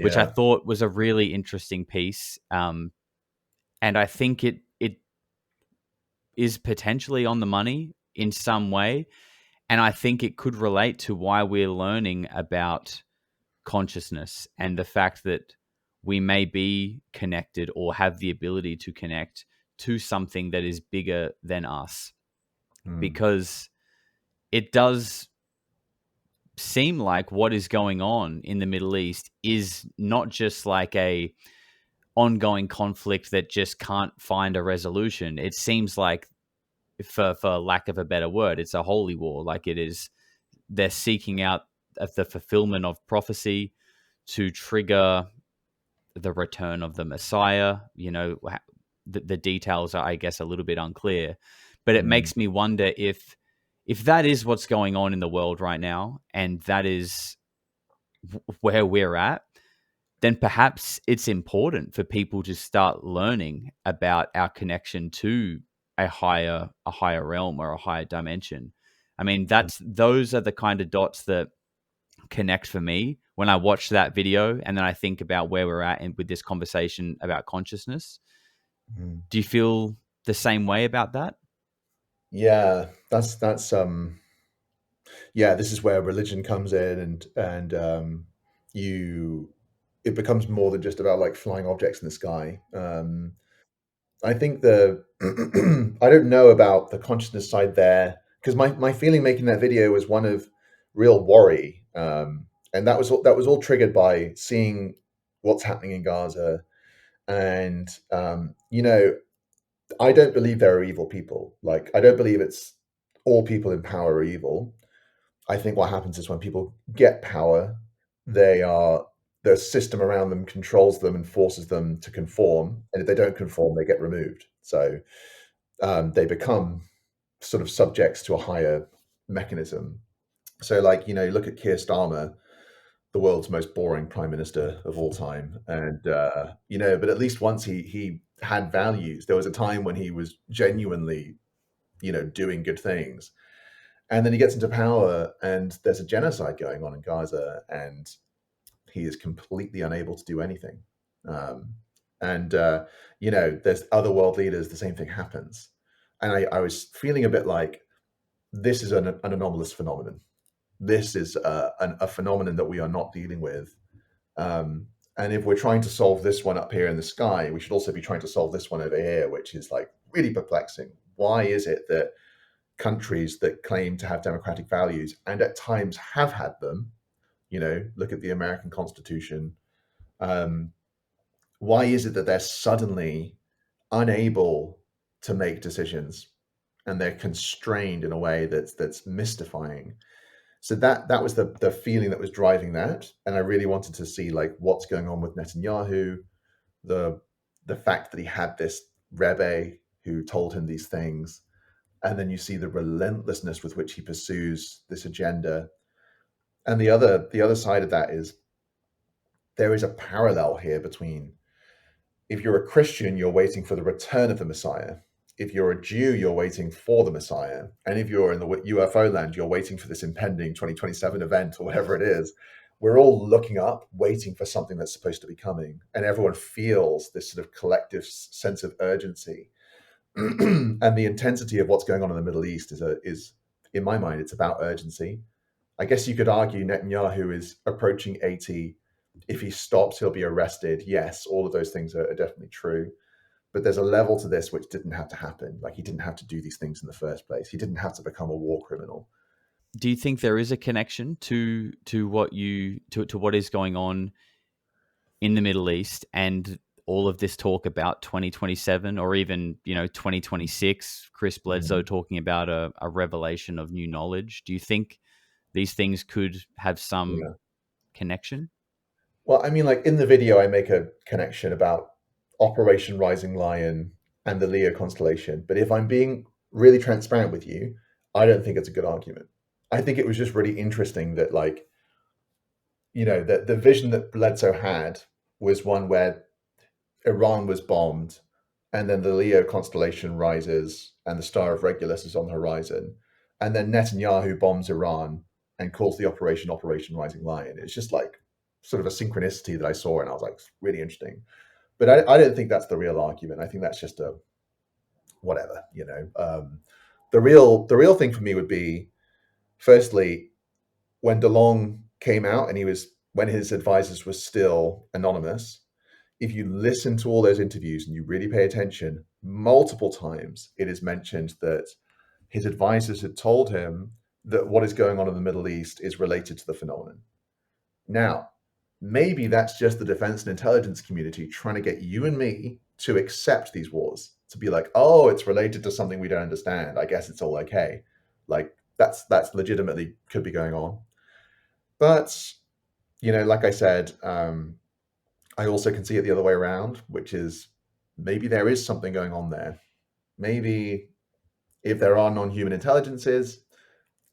which I Yeah. thought was a really interesting piece. And I think it is potentially on the money in some way, and I think it could relate to why we're learning about consciousness and the fact that we may be connected or have the ability to connect to something that is bigger than us. Mm. Because it does seem like what is going on in the Middle East is not just like a ongoing conflict that just can't find a resolution. It seems like, for lack of a better word, it's a holy war. Like, it is, they're seeking out the fulfillment of prophecy to trigger the return of the Messiah. You know, the details are, I guess, a little bit unclear, but it makes me wonder if that is what's going on in the world right now, and that is where we're at, then perhaps it's important for people to start learning about our connection to a higher realm or a higher dimension. I mean, those are the kind of dots that connect for me when I watch that video, and then I think about where we're at with this conversation about consciousness. Do you feel the same way about that? Yeah, that's yeah, this is where religion comes in, and you it becomes more than just about like flying objects in the sky. I think the I don't know about the consciousness side there, because my feeling making that video was one of real worry, and that was all triggered by seeing what's happening in Gaza, and you know, I don't believe there are evil people. Like, I don't believe it's all people in power are evil. I think what happens is when people get power, they are the system around them controls them and forces them to conform, and if they don't conform, they get removed. So they become sort of subjects to a higher mechanism. So, like, you know, look at Keir Starmer, the world's most boring prime minister of all time, and you know, but at least once he had values. There was a time when he was genuinely, you know, doing good things, and then he gets into power, and there's a genocide going on in Gaza, and he is completely unable to do anything. Um, and you know, there's other world leaders. The same thing happens, and I was feeling a bit like this is an anomalous phenomenon. This is a phenomenon that we are not dealing with. Um, and if we're trying to solve this one up here in the sky, we should also be trying to solve this one over here, which is like really perplexing. Why is it that countries that claim to have democratic values and at times have had them, you know, look at the American Constitution, um, why is it that they're suddenly unable to make decisions and they're constrained in a way that's mystifying? So that was the feeling that was driving that, and I really wanted to see like what's going on with Netanyahu, the the fact that he had this rebbe who told him these things, and then you see the relentlessness with which he pursues this agenda. And the other side of that is there is a parallel here between, if you're a Christian, you're waiting for the return of the Messiah. If you're a Jew, you're waiting for the Messiah. And if you're in the UFO land, you're waiting for this impending 2027 event or whatever it is. We're all looking up, waiting for something that's supposed to be coming. And everyone feels this sort of collective sense of urgency. And the intensity of what's going on in the Middle East is, in my mind, it's about urgency. I guess you could argue Netanyahu is approaching 80. If he stops, he'll be arrested. Yes, all of those things are definitely true. But there's a level to this which didn't have to happen. Like, he didn't have to do these things in the first place. He didn't have to become a war criminal. Do you think there is a connection to what is going on in the Middle East and all of this talk about 2027 or even, 2026, Chris Bledsoe talking about a revelation of new knowledge? Do you think these things could have some Yeah. connection? Well, I mean, like in the video, I make a connection about Operation Rising Lion and the Leo constellation. But if I'm being really transparent with you, I don't think it's a good argument. I think it was just really interesting that, like, you know, that the vision that Bledsoe had was one where Iran was bombed, and then the Leo constellation rises, and the Star of Regulus is on the horizon, and then Netanyahu bombs Iran and calls the Operation Rising Lion. It's just like sort of a synchronicity that I saw, and I was like, really interesting. But I don't think that's the real argument. I think that's just a whatever, you know. The real thing for me would be, firstly, when DeLong came out and when his advisors were still anonymous. If you listen to all those interviews and you really pay attention, multiple times it is mentioned that his advisors had told him that what is going on in the Middle East is related to the phenomenon. Now, maybe that's just the defense and intelligence community trying to get you and me to accept these wars, to be like, oh, it's related to something we don't understand. I guess it's all okay. Like that's legitimately could be going on. But, like I said, I also can see it the other way around, which is maybe there is something going on there. Maybe if there are non-human intelligences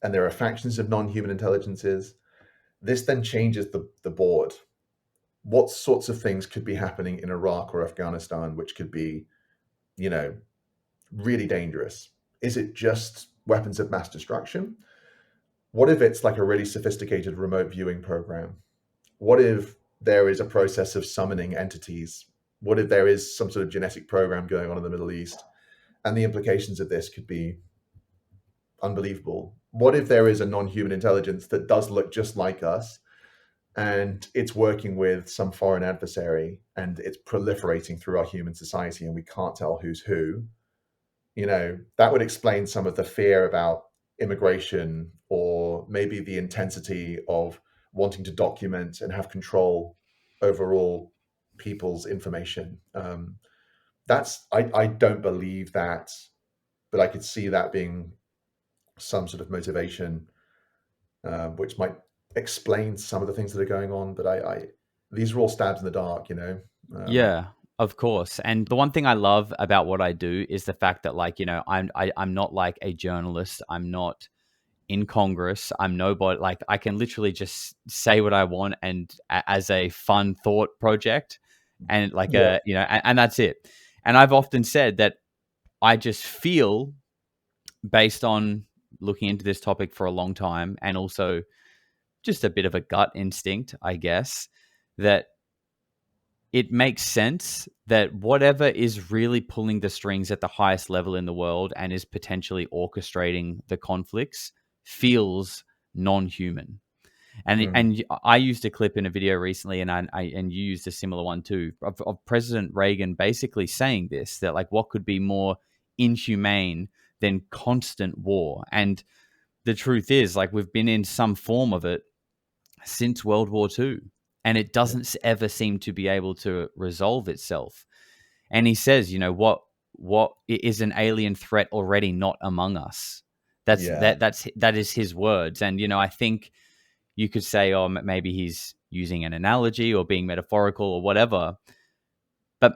and there are factions of non-human intelligences, this then changes the board. What sorts of things could be happening in Iraq or Afghanistan, which could be, really dangerous? Is it just weapons of mass destruction? What if it's like a really sophisticated remote viewing program? What if there is a process of summoning entities? What if there is some sort of genetic program going on in the Middle East? And the implications of this could be unbelievable. What if there is a non-human intelligence that does look just like us, and it's working with some foreign adversary, and it's proliferating through our human society, and we can't tell who's who? That would explain some of the fear about immigration, or maybe the intensity of wanting to document and have control over all people's information. I don't believe that, but I could see that being some sort of motivation, which might explain some of the things that are going on. But these are all stabs in the dark, Yeah, of course. And the one thing I love about what I do is the fact that, like, I'm not like a journalist. I'm not in Congress. I'm nobody. Like, I can literally just say what I want, and as a fun thought project, and like Yeah. and that's it. And I've often said that I just feel, based on looking into this topic for a long time, and also just a bit of a gut instinct, I guess, that it makes sense that whatever is really pulling the strings at the highest level in the world and is potentially orchestrating the conflicts feels non-human. And I used a clip in a video recently, and you used a similar one too, of President Reagan basically saying this, that like, what could be more inhumane than constant war? And the truth is, like, we've been in some form of it since World War II, and it doesn't ever seem to be able to resolve itself. And he says, what is an alien threat already not among us? That is his words. And I think you could say, oh, maybe he's using an analogy or being metaphorical or whatever, but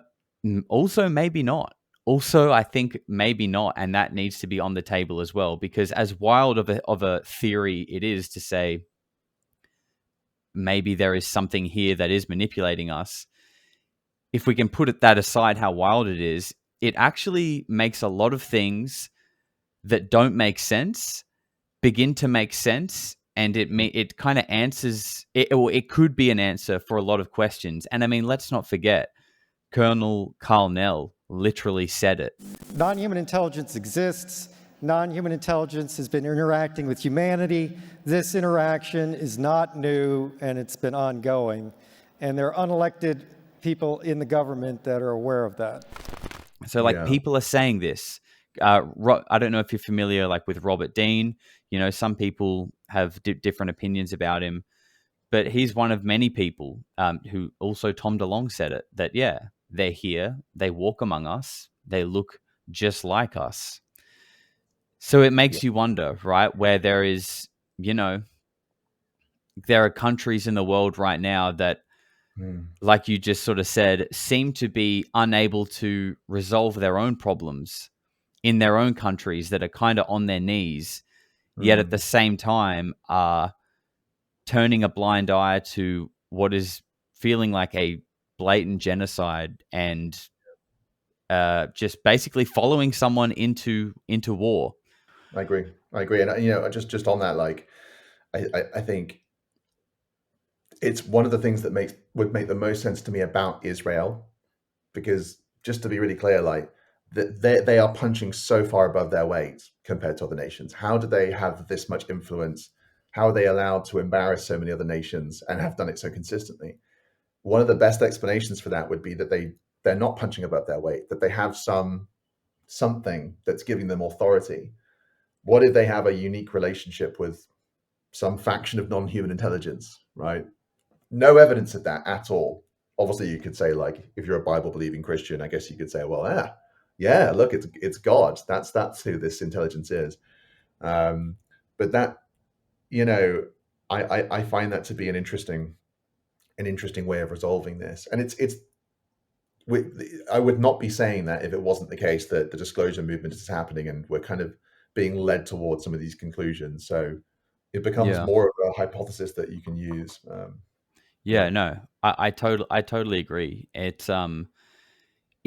also maybe not. Also, I think maybe not, and that needs to be on the table as well, because as wild of a theory it is to say maybe there is something here that is manipulating us, if we can put that aside, how wild it is, it actually makes a lot of things that don't make sense begin to make sense, and it kind of answers it, or it could be an answer for a lot of questions. And I mean, let's not forget, Colonel Carnell literally said it. Non-human intelligence exists. Non-human intelligence has been interacting with humanity. This interaction is not new, and it's been ongoing. And there are unelected people in the government that are aware of that. So, like, people are saying this. I don't know if you're familiar, like, with Robert Dean. Some people have different opinions about him, but he's one of many people who also Tom DeLonge said it, that, yeah, they're here, they walk among us, they look just like us. So it makes you wonder, right, where there is, there are countries in the world right now that, like you just sort of said, seem to be unable to resolve their own problems in their own countries, that are kind of on their knees, yet at the same time are turning a blind eye to what is feeling like a blatant genocide, and just basically following someone into war. I agree. And just on that, like, I think it's one of the things that would make the most sense to me about Israel, because just to be really clear, like, they are punching so far above their weight compared to other nations. How do they have this much influence? How are they allowed to embarrass so many other nations and have done it so consistently? One of the best explanations for that would be that they're not punching above their weight, that they have something that's giving them authority. What if they have a unique relationship with some faction of non-human intelligence, right? No evidence of that at all. Obviously, you could say, like, if you're a Bible-believing Christian, I guess you could say, well, yeah, look, it's God. That's who this intelligence is. But that, you know, I find that to be an interesting way of resolving this. And I would not be saying that if it wasn't the case that the disclosure movement is happening and we're kind of being led towards some of these conclusions. So it becomes Yeah. more of a hypothesis that you can use. Yeah, no, I totally agree. It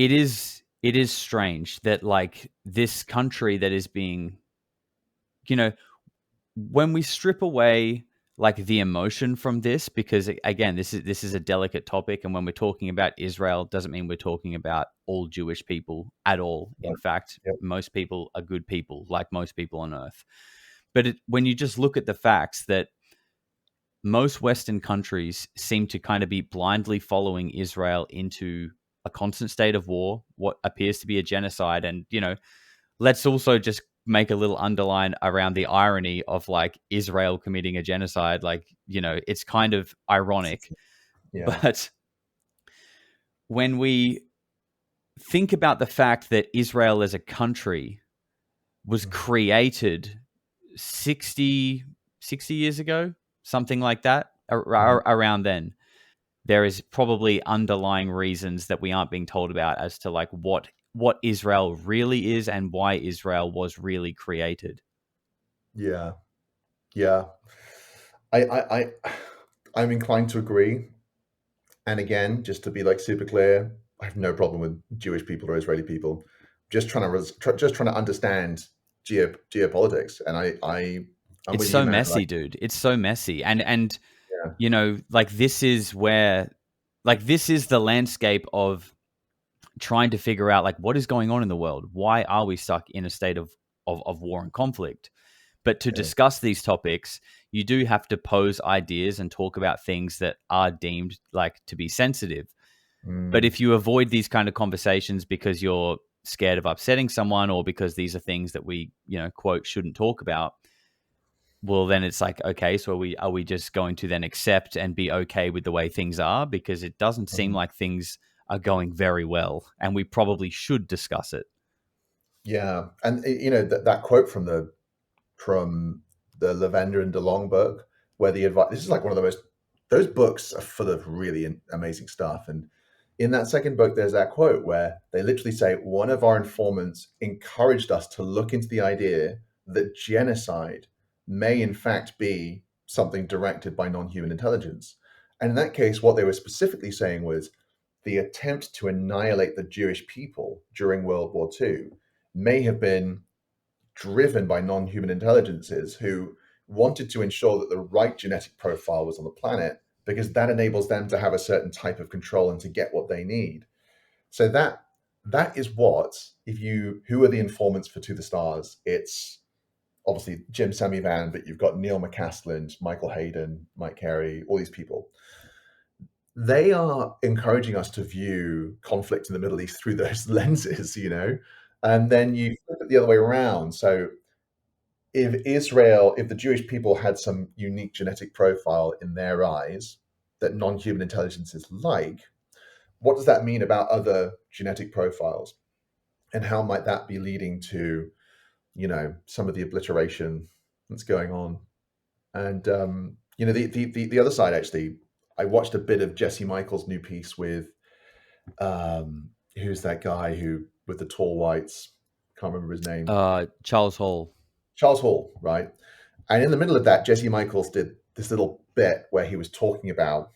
is strange that like this country that is being, you know, when we strip away like the emotion from this, because again, this is a delicate topic, and when we're talking about Israel, doesn't mean we're talking about all Jewish people at all. In Right. fact, Yep. most people are good people, like most people on Earth. But when you just look at the facts that most Western countries seem to kind of be blindly following Israel into a constant state of war, what appears to be a genocide. And, you know, let's also just make a little underline around the irony of like Israel committing a genocide. Like, you know, it's kind of ironic. Yeah. But when we think about the fact that Israel as a country was created 60 years ago, something like that, around then, there is probably underlying reasons that we aren't being told about as to like what Israel really is and why Israel was really created. Yeah. Yeah. I I'm inclined to agree. And again, just to be like super clear, I have no problem with Jewish people or Israeli people. Just just trying to understand geopolitics. And I'm It's with you, so man. messy, dude. It's so messy. And Yeah. you know, like this is where like this is the landscape of trying to figure out like what is going on in the world. Why are we stuck in a state of war and conflict? But to Yeah. discuss these topics, you do have to pose ideas and talk about things that are deemed like to be sensitive. But Mm. if you avoid these kind of conversations because you're scared of upsetting someone or because these are things that we, you know, quote, shouldn't talk about, well, then it's like, okay, so are we just going to then accept and be okay with the way things are? Because it doesn't seem Mhm. like things are going very well, and we probably should discuss it. Yeah. And you know that quote from the Lavender and DeLong book, where the advice, this is like one of the most, those books are full of really amazing stuff. And in that second book, there's that quote where they literally say, one of our informants encouraged us to look into the idea that genocide may in fact be something directed by non-human intelligence. And in that case, what they were specifically saying was the attempt to annihilate the Jewish people during World War II may have been driven by non-human intelligences who wanted to ensure that the right genetic profile was on the planet because that enables them to have a certain type of control and to get what they need. So that is what, if you, who are the informants for To the Stars? It's obviously Jim Semivan, but you've got Neil McCaslin, Michael Hayden, Mike Carey, all these people. They are encouraging us to view conflict in the Middle East through those lenses, you know, and then you flip it the other way around. So if the Jewish people had some unique genetic profile in their eyes that non-human intelligence is like, what does that mean about other genetic profiles? And how might that be leading to, you know, some of the obliteration that's going on? And you know, the other side actually, I watched a bit of Jesse Michael's new piece with who's that guy who with the tall whites? Can't remember his name. Charles Hall. Charles Hall, right? And in the middle of that, Jesse Michaels did this little bit where he was talking about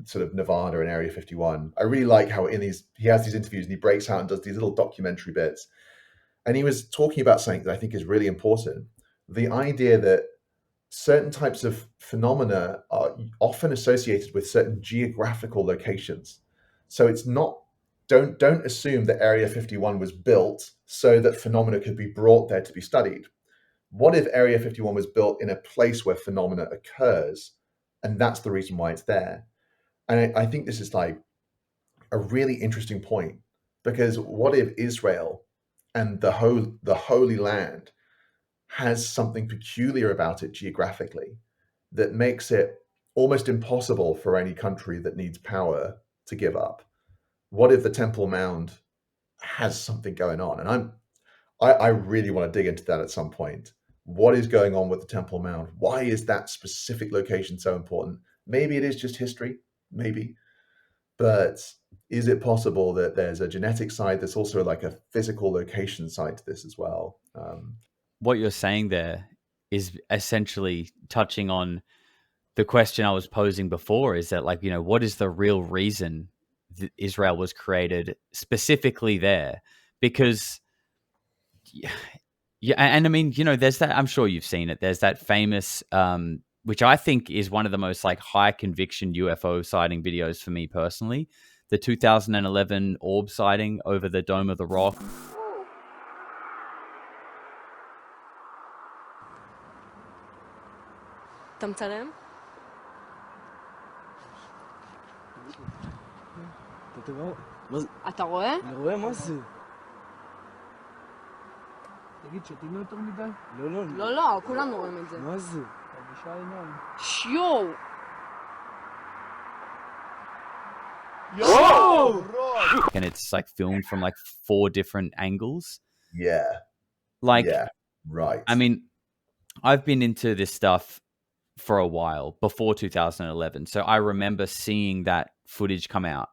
sort of Nevada and Area 51. I really like how in these he has these interviews and he breaks out and does these little documentary bits. And he was talking about something that I think is really important. The idea that certain types of phenomena are often associated with certain geographical locations. So it's not, don't assume that Area 51 was built so that phenomena could be brought there to be studied. What if Area 51 was built in a place where phenomena occurs, and that's the reason why it's there? And I think this is like a really interesting point because what if Israel and the Holy Land has something peculiar about it geographically that makes it almost impossible for any country that needs power to give up? What if the Temple Mount has something going on? And I really want to dig into that at some point. What is going on with the Temple Mount? Why is that specific location so important? Maybe it is just history, maybe. But is it possible that there's a genetic side that's also like a physical location side to this as well? What you're saying there is essentially touching on the question I was posing before, is that, like, what is the real reason that Israel was created specifically there? Because, yeah, and I mean, there's that, I'm sure you've seen it. There's that famous, which I think is one of the most like high conviction UFO sighting videos for me personally, the 2011 orb sighting over the Dome of the Rock. אתה מצלם? אתה רואה? אני רואה, מה זה? תגיד, שתים יותר מדי? לא, לא, לא, כולנו רואים את זה. מה זה? תרגישה עיניים. שיו! And it's like filmed from like 4 different angles. Yeah. Like, yeah, right. I mean, I've been into this stuff for a while, before 2011. So I remember seeing that footage come out.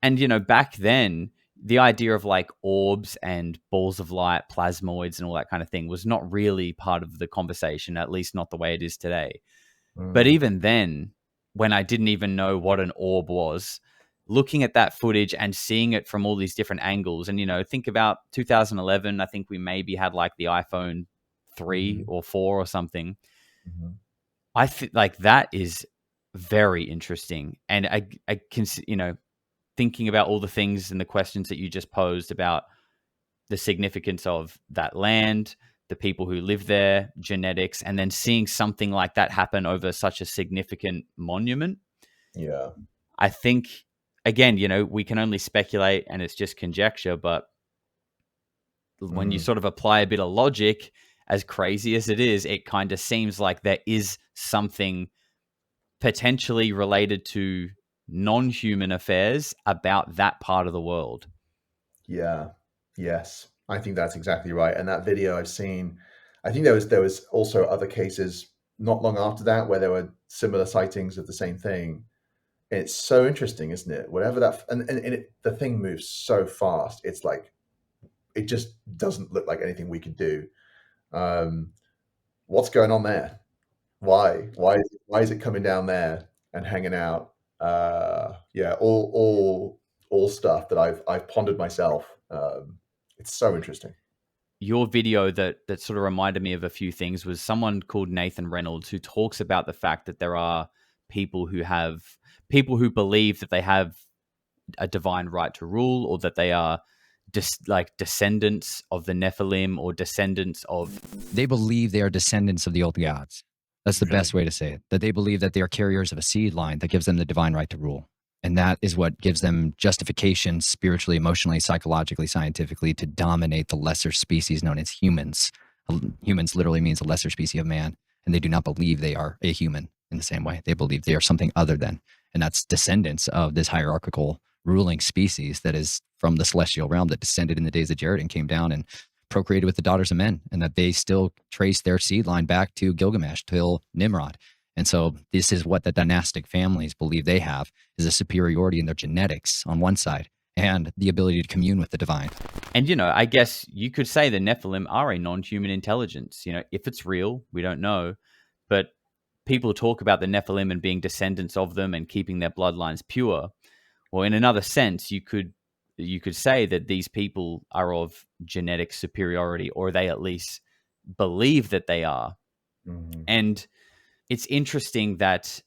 And, back then, the idea of like orbs and balls of light, plasmoids and all that kind of thing was not really part of the conversation, at least not the way it is today. But even then, when I didn't even know what an orb was, looking at that footage and seeing it from all these different angles, and, think about 2011, I think we maybe had like the iPhone 3 or 4 or something. I think like that is very interesting. And I can, thinking about all the things and the questions that you just posed about the significance of that land, the people who live there, genetics, and then seeing something like that happen over such a significant monument. Yeah. I think, again, we can only speculate and it's just conjecture, but when you sort of apply a bit of logic, as crazy as it is, it kind of seems like there is something potentially related to non-human affairs about that part of the world. Yeah. Yes. I think that's exactly right. And that video I've seen, I think there was also other cases not long after that where there were similar sightings of the same thing. And it's so interesting, isn't it? Whatever that, and the thing moves so fast. It's like, it just doesn't look like anything we could do. What's going on there? Why is it coming down there and hanging out? Yeah, all stuff that I've pondered myself. It's so interesting. Your video that sort of reminded me of a few things was someone called Nathan Reynolds, who talks about the fact that there are people who believe that they have a divine right to rule, or that they are descendants of the Nephilim, or descendants of... They believe they are descendants of the old gods. That's the best way to say it. That they believe that they are carriers of a seed line that gives them the divine right to rule. And that is what gives them justification spiritually, emotionally, psychologically, scientifically to dominate the lesser species known as humans. Humans literally means a lesser species of man. And they do not believe they are a human in the same way. They believe they are something other than. And that's descendants of this hierarchical ruling species that is from the celestial realm that descended in the days of Jared and came down and procreated with the daughters of men, and that they still trace their seed line back to Gilgamesh, till Nimrod. And so this is what the dynastic families believe they have, is a superiority in their genetics on one side and the ability to commune with the divine. And, I guess you could say the Nephilim are a non-human intelligence. If it's real, we don't know. But people talk about the Nephilim and being descendants of them and keeping their bloodlines pure. Well, in another sense, you could say that these people are of genetic superiority, or they at least believe that they are. And it's interesting that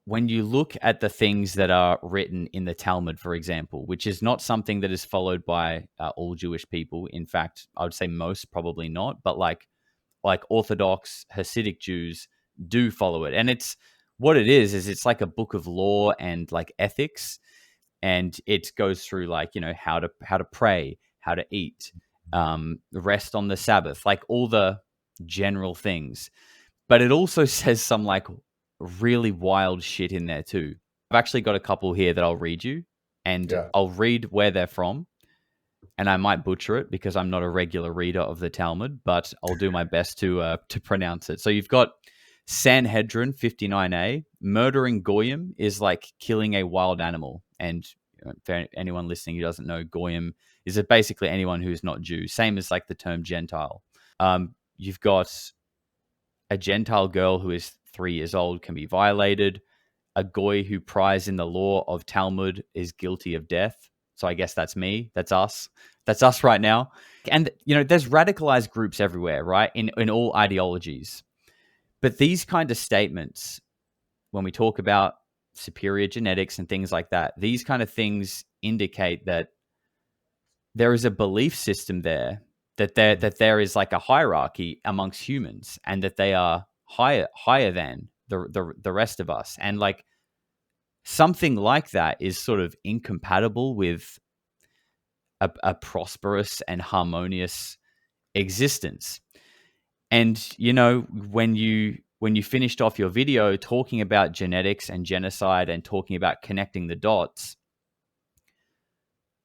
when you look at the things that are written in the Talmud, for example, which is not something that is followed by all Jewish people. In fact, I would say most probably not, but like Orthodox Hasidic Jews do follow it. And it's what it is it's like a book of law and like ethics. And it goes through like, how to pray, how to eat, rest on the Sabbath, like all the general things. But it also says some like really wild shit in there too. I've actually got a couple here that I'll read you, and Yeah. I'll read where they're from. And I might butcher it because I'm not a regular reader of the Talmud, but I'll do my best to pronounce it. So you've got Sanhedrin 59a. Murdering Goyim is like killing a wild animal. And for anyone listening who doesn't know, Goyim is basically anyone who's not Jew. Same as like the term Gentile. You've got a Gentile girl who is 3 years old can be violated. A goy who pries in the law of Talmud is guilty of death. So I guess that's me. That's us. That's us right now. And, there's radicalized groups everywhere, right? In all ideologies. But these kind of statements, when we talk about superior genetics and things like that, these kind of things indicate that there is a belief system there, that there is like a hierarchy amongst humans, and that they are higher than the rest of us. And like, something like that is sort of incompatible with a prosperous and harmonious existence. And when you finished off your video talking about genetics and genocide and talking about connecting the dots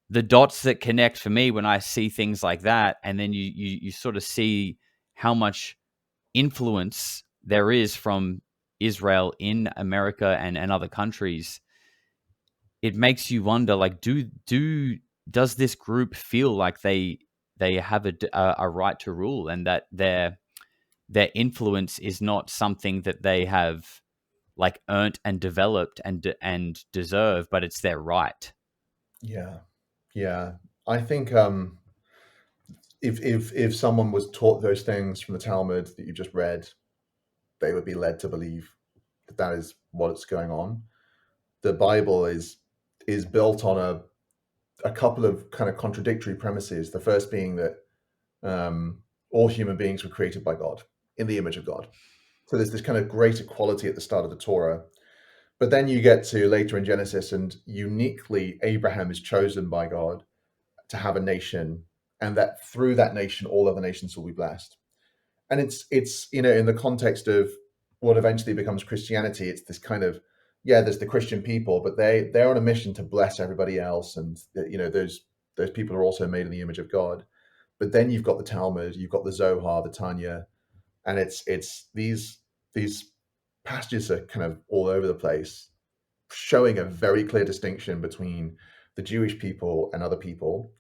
that connect for me when I see things like that, and then you sort of see how much influence there is from Israel in America and other countries. It makes you wonder, like, does this group feel like they have a right to rule, and that their influence is not something that they have like earned and developed and deserve, but it's their right? Yeah. I think if someone was taught those things from the Talmud that you just read, they would be led to believe that is what's going on. The Bible is built on a couple of kind of contradictory premises. The first being that all human beings were created by God in the image of God. So there's this kind of great equality at the start of the Torah. But then you get to later in Genesis, and uniquely Abraham is chosen by God to have a nation, and that through that nation all other nations will be blessed. And it's in the context of what eventually becomes Christianity, it's this kind of, there's the Christian people, but they're on a mission to bless everybody else, and those people are also made in the image of God. But then you've got the Talmud, you've got the Zohar, the Tanya, and it's these passages are kind of all over the place, showing a very clear distinction between the Jewish people and other people.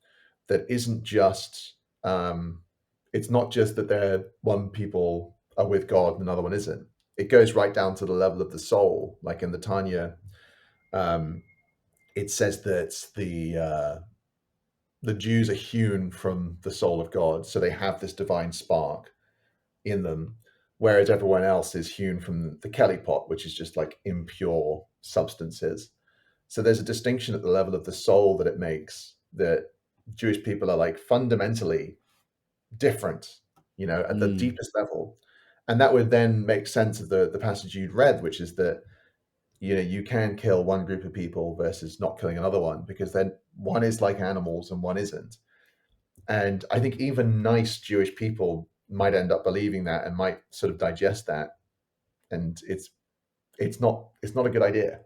That isn't just it's not just that one people are with God and another one isn't. It goes right down to the level of the soul. Like in the Tanya, it says that the Jews are hewn from the soul of God, so they have this divine spark in them, whereas everyone else is hewn from the Kelly pot, which is just like impure substances. So there's a distinction at the level of the soul that it makes, that Jewish people are like fundamentally different, at the deepest level. And that would then make sense of the passage you'd read, which is that, you can kill one group of people versus not killing another one, because then one is like animals and one isn't. And I think even nice Jewish people might end up believing that and might sort of digest that. And it's not a good idea,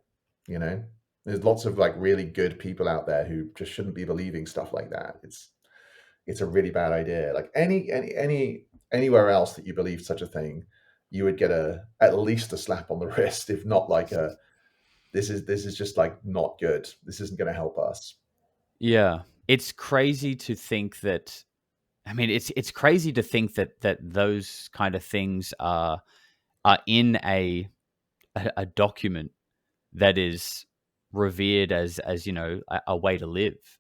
There's lots of like really good people out there who just shouldn't be believing stuff like that. It's a really bad idea. Like anywhere else that you believe such a thing, you would get at least a slap on the wrist, if not like this is just like not good. This isn't going to help us. Yeah, it's crazy to think that. I mean, it's crazy to think that those kind of things are in a document that is revered as a way to live.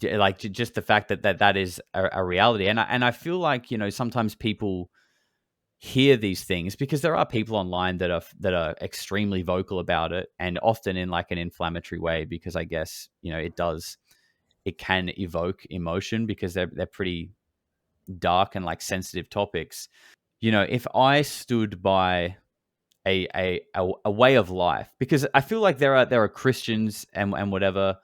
Like, just the fact that is a reality. And I feel like, sometimes people hear these things because there are people online that are extremely vocal about it, and often in like an inflammatory way, because I guess, it can evoke emotion because they're pretty dark and like sensitive topics. If I stood by a way of life, because I feel like there are Christians and whatever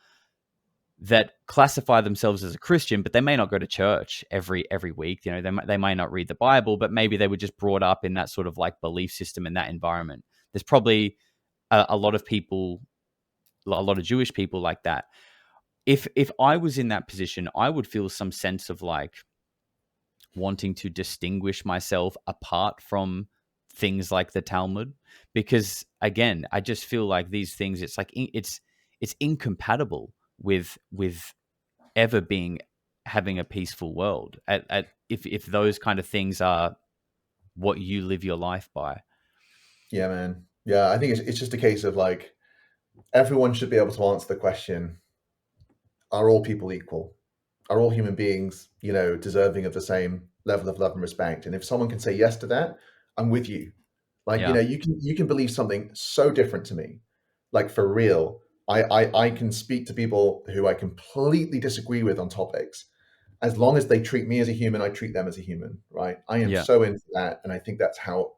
that classify themselves as a Christian, but they may not go to church every week. You know, they may not read the Bible, but maybe they were just brought up in that sort of like belief system in that environment. There's probably a lot of people, a lot of Jewish people like that. If I was in that position, I would feel some sense of like wanting to distinguish myself apart from things like the Talmud, because again, I just feel like these things, it's like it's incompatible with ever having a peaceful world. If those kind of things are what you live your life by. Yeah, man. Yeah, I think it's just a case of like everyone should be able to answer the question: are all people equal? Are all human beings, deserving of the same level of love and respect? And if someone can say yes to that, I'm with you. Like, Yeah. you can believe something so different to me. Like for real. I can speak to people who I completely disagree with on topics. As long as they treat me as a human, I treat them as a human, right? I am Yeah. so into that, and I think that's how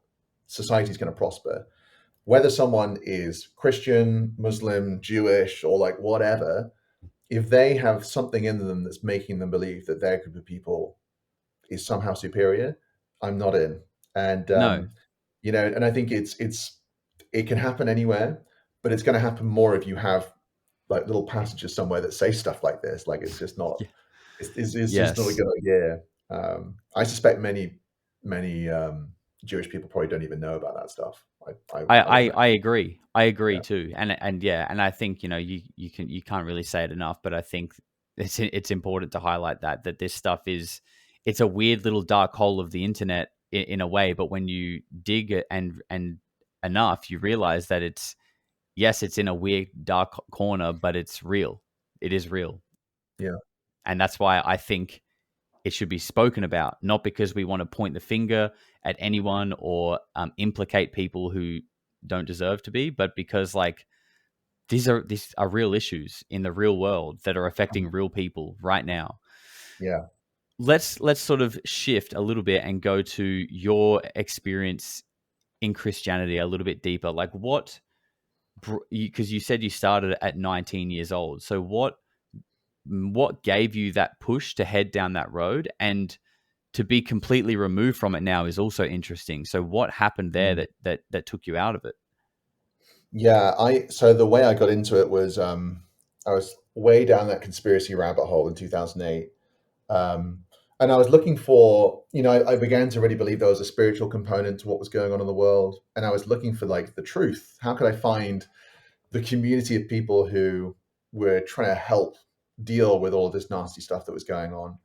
society is going to prosper. Whether someone is Christian, Muslim, Jewish, or like whatever, if they have something in them that's making them believe that their group of people is somehow superior, I'm not in. And No. and I think it can happen anywhere, but it's going to happen more if you have like little passages somewhere that say stuff like this. Like it's just not, Yeah. it's just not a Yes. good idea. I suspect many Jewish people probably don't even know about that stuff. I would imagine. I agree. I agree Yeah. too. And yeah, and I think, you can't really say it enough, but I think it's important to highlight that this stuff it's a weird little dark hole of the internet in a way, but when you dig it and enough, you realize that it's in a weird dark corner, but it's real. It is real. Yeah. And that's why I think it should be spoken about, not because we want to point the finger at anyone or implicate people who don't deserve to be, but because like these are real issues in the real world that are affecting real people right now. Yeah. Let's sort of shift a little bit and go to your experience in Christianity a little bit deeper. Like what, because you said you started at 19 years old. So what gave you that push to head down that road, and to be completely removed from it now is also interesting. So what happened there that took you out of it? Yeah, so the way I got into it was I was way down that conspiracy rabbit hole in 2008. Um, and I was looking for, I began to really believe there was a spiritual component to what was going on in the world. And I was looking for like the truth. How could I find the community of people who were trying to help deal with all of this nasty stuff that was going on?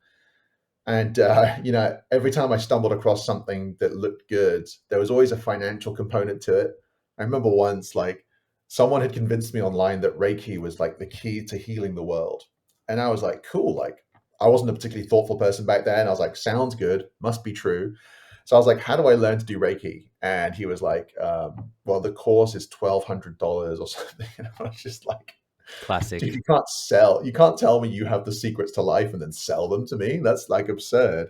And every time I stumbled across something that looked good, there was always a financial component to it. I remember once, like, someone had convinced me online that Reiki was like the key to healing the world, and I was like, cool. Like, I wasn't a particularly thoughtful person back then. I was like, sounds good, must be true. So I was like, how do I learn to do Reiki? And he was like, well, the course is $1,200 or something. And I was just like, Classic. dude, you can't tell me you have the secrets to life and then sell them to me. That's like absurd.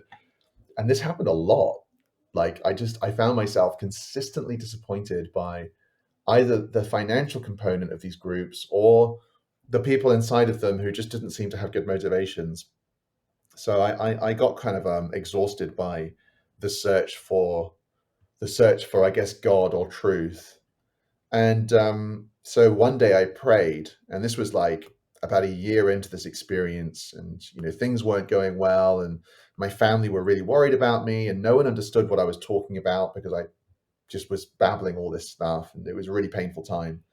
And this happened a lot. Like I found myself consistently disappointed by either the financial component of these groups or the people inside of them who just didn't seem to have good motivations. So I got kind of exhausted by the search for I guess God or truth. And so one day I prayed, and this was like about a year into this experience, and things weren't going well, and my family were really worried about me, and no one understood what I was talking about because I just was babbling all this stuff, and it was a really painful time.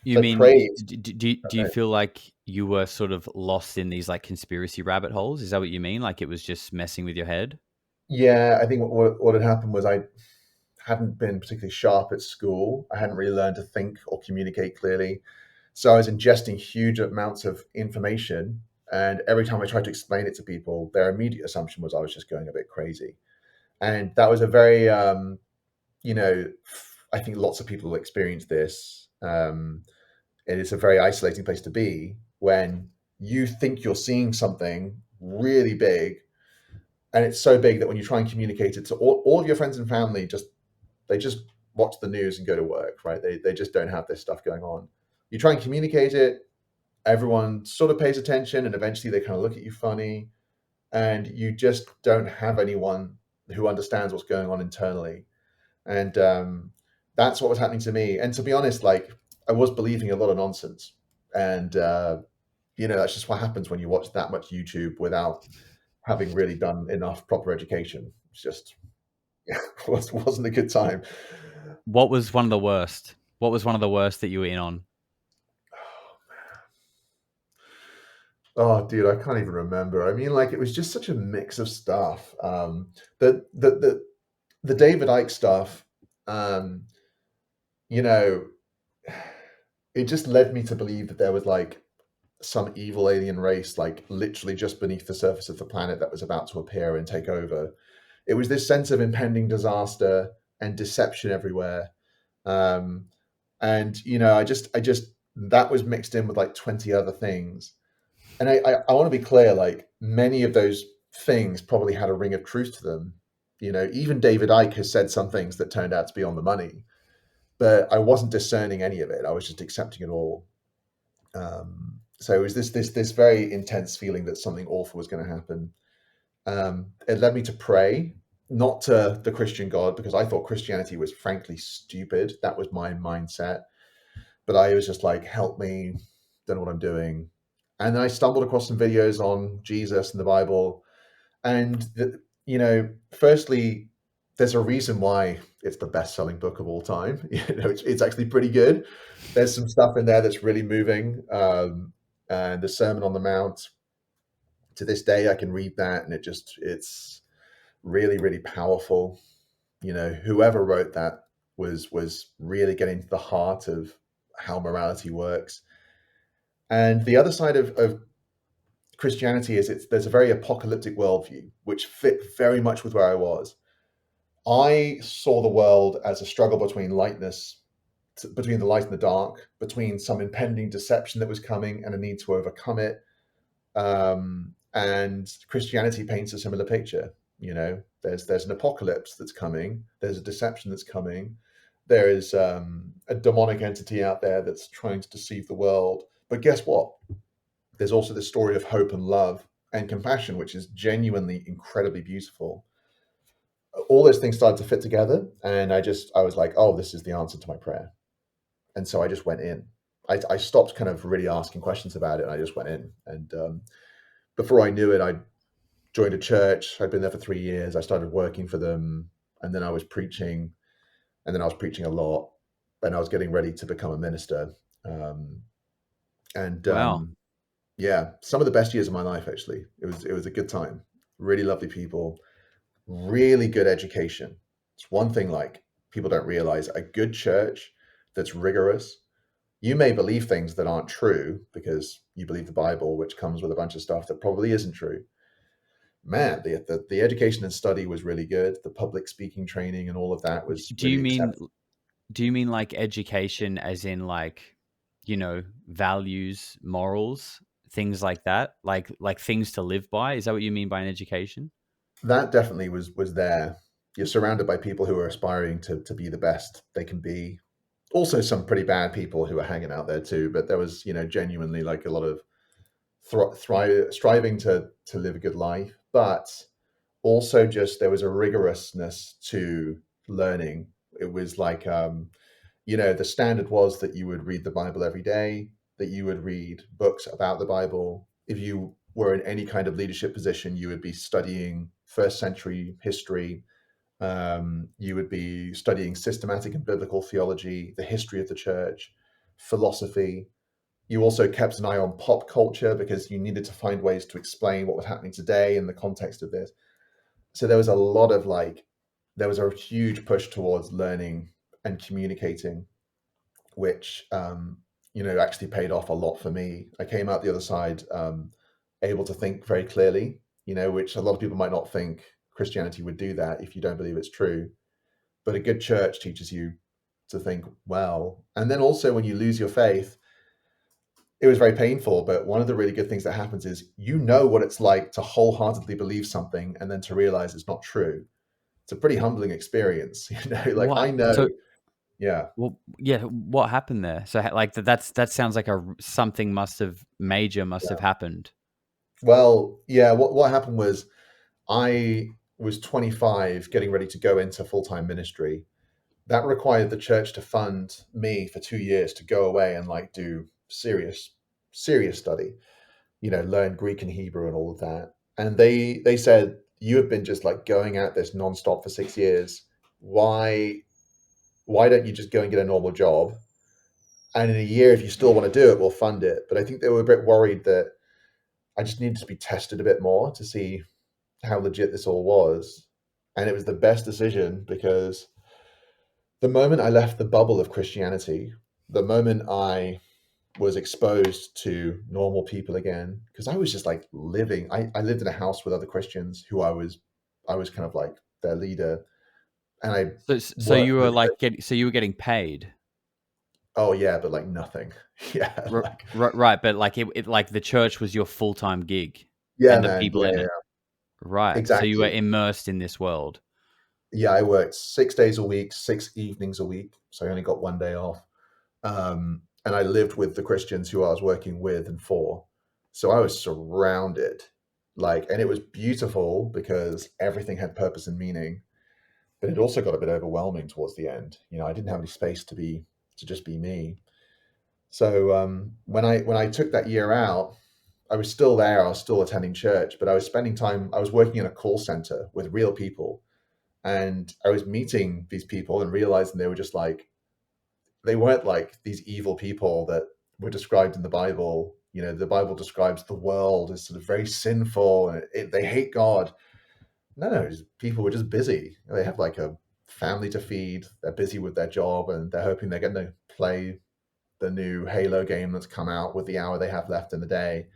You So I mean, prayed. do you feel like you were sort of lost in these like conspiracy rabbit holes? Is that what you mean? Like it was just messing with your head? Yeah, I think what had happened was I hadn't been particularly sharp at school. I hadn't really learned to think or communicate clearly. So I was ingesting huge amounts of information. And every time I tried to explain it to people, their immediate assumption was I was just going a bit crazy. And that was a very, I think lots of people experience this. It is a very isolating place to be when you think you're seeing something really big. And it's so big that when you try and communicate it to all of your friends and family, they just watch the news and go to work, right? They just don't have this stuff going on. You try and communicate it, everyone sort of pays attention, and eventually they kind of look at you funny, and you just don't have anyone who understands what's going on internally. And that's what was happening to me. And to be honest, like, I was believing a lot of nonsense. And that's just what happens when you watch that much YouTube without having really done enough proper education. It's just wasn't a good time. What was one of the worst? What was one of the worst that you were in on? Oh, dude, I can't even remember. I mean, like, it was just such a mix of stuff. The David Icke stuff, you know, it just led me to believe that there was like some evil alien race, like literally just beneath the surface of the planet, that was about to appear and take over. It was this sense of impending disaster and deception everywhere. And I just that was mixed in with like 20 other things. And I want to be clear, like, many of those things probably had a ring of truth to them. Even David Icke has said some things that turned out to be on the money, but I wasn't discerning any of it. I was just accepting it all. So it was this very intense feeling that something awful was going to happen. It led me to pray, not to the Christian God, because I thought Christianity was frankly stupid. That was my mindset. But I was just like, help me, don't know what I'm doing. And then I stumbled across some videos on Jesus and the Bible. And, firstly, there's a reason why it's the best-selling book of all time. It's actually pretty good. There's some stuff in there that's really moving. And the Sermon on the Mount, to this day, I can read that, and it's really, really powerful. Whoever wrote that was really getting to the heart of how morality works. And the other side of Christianity is there's a very apocalyptic worldview, which fit very much with where I was. I saw the world as a struggle between the light and the dark, between some impending deception that was coming and a need to overcome it. And Christianity paints a similar picture. There's an apocalypse that's coming. There's a deception that's coming. There is a demonic entity out there that's trying to deceive the world. But guess what? There's also the story of hope and love and compassion, which is genuinely incredibly beautiful. All those things started to fit together, and I was like, oh, this is the answer to my prayer. And so I just went in. I stopped kind of really asking questions about it, and I just went in. And before I knew it, I joined a church. I'd been there for 3 years. I started working for them, and then I was preaching, and then I was preaching a lot, and I was getting ready to become a minister. Wow. Yeah, some of the best years of my life, actually. It was a good time. Really lovely people, really good education. It's one thing, like, people don't realize: a good church that's rigorous. You may believe things that aren't true because you believe the Bible, which comes with a bunch of stuff that probably isn't true. Man, the education and study was really good. The public speaking training and all of that was Do really you mean acceptable. do you mean like education as in like, values, morals, things like that? Like things to live by? Is that what you mean by an education? That definitely was there. You're surrounded by people who are aspiring to be the best they can be. Also, some pretty bad people who are hanging out there too. But there was, genuinely like a lot of striving to live a good life, but also just there was a rigorousness to learning. It was like, the standard was that you would read the Bible every day, that you would read books about the Bible. If you were in any kind of leadership position, you would be studying first century history. You would be studying systematic and biblical theology, the history of the church, philosophy. You also kept an eye on pop culture because you needed to find ways to explain what was happening today in the context of this. So there was a lot of there was a huge push towards learning and communicating, which, actually paid off a lot for me. I came out the other side able to think very clearly, which a lot of people might not think Christianity would do that if you don't believe it's true. But a good church teaches you to think well. And then also when you lose your faith, it was very painful, but one of the really good things that happens is what it's like to wholeheartedly believe something and then to realize it's not true. It's a pretty humbling experience, like What? I know. So Yeah. Well, yeah. What happened there? So, like, that sounds like something must have happened. Well, yeah. What happened was I was 25, getting ready to go into full-time ministry. That required the church to fund me for 2 years to go away and like do serious study, learn Greek and Hebrew and all of that. And they said, you have been just like going at this nonstop for 6 years. Why don't you just go and get a normal job? And in a year, if you still want to do it, we'll fund it. But I think they were a bit worried that I just needed to be tested a bit more to see how legit this all was. And it was the best decision because the moment I left the bubble of Christianity, the moment I was exposed to normal people again, because I was just like living, I lived in a house with other Christians who I was kind of like their leader. And I So worked you were with, like you were getting paid. oh yeah, but like nothing. Yeah. Like, Right, but like it like the church was your full-time gig yeah, and the man. people Yeah, in yeah, it. Right. So you were exactly. immersed in this world. Yeah, I worked 6 days a week, 6 evenings a week. So I only got one day off. And I lived with the Christians who I was working with and for. So I was surrounded, like, and it was beautiful because everything had purpose and meaning. But it also got a bit overwhelming towards the end. I didn't have any space to just be me. So when I took that year out, I was still there. I was still attending church, but I was spending time. I was working in a call center with real people, and I was meeting these people and realizing they were just like, they weren't like these evil people that were described in the Bible. The Bible describes the world as sort of very sinful and they hate God. No, people were just busy. They have like a family to feed. They're busy with their job and they're hoping they're going to play the new Halo game that's come out with the hour they have left in the day.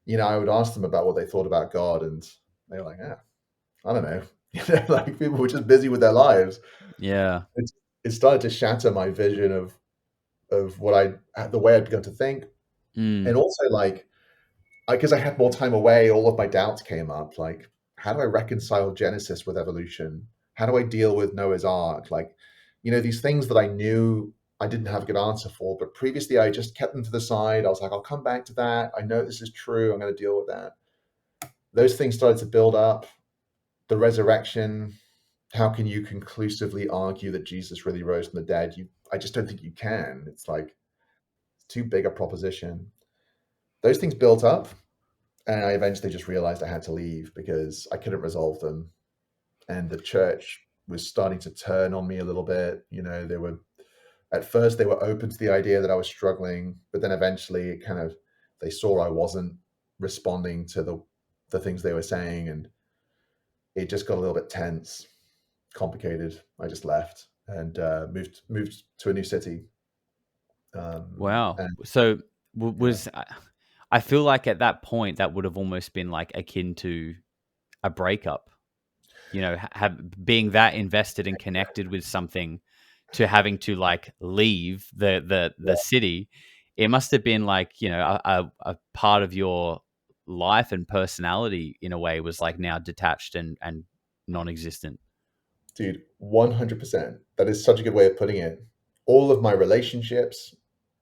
I would ask them about what they thought about God, and they were like, "Yeah, I don't know." Like people were just busy with their lives. Yeah. It started to shatter my vision of the way I'd begun to think, and Mm. also like because I had more time away, all of my doubts came up. Like, how do I reconcile Genesis with evolution? How do I deal with Noah's Ark? Like, these things that I knew I didn't have a good answer for, but previously I just kept them to the side. I was like, I'll come back to that. I know this is true. I'm going to deal with that. Those things started to build up. The resurrection. How can you conclusively argue that Jesus really rose from the dead? I just don't think you can. It's like it's too big a proposition. Those things built up, and I eventually just realized I had to leave because I couldn't resolve them. And the church was starting to turn on me a little bit. They were at first they were open to the idea that I was struggling, but then eventually it kind of they saw I wasn't responding to the things they were saying, and it just got a little bit tense, complicated. I just left and moved to a new city. Wow. And So yeah, was I feel like at that point that would have almost been like akin to a breakup. Have being that invested and connected with something to having to like leave the city. It must have been like, a part of your life and personality in a way was like now detached and non-existent. dude, 100%. That is such a good way of putting it. All of my relationships,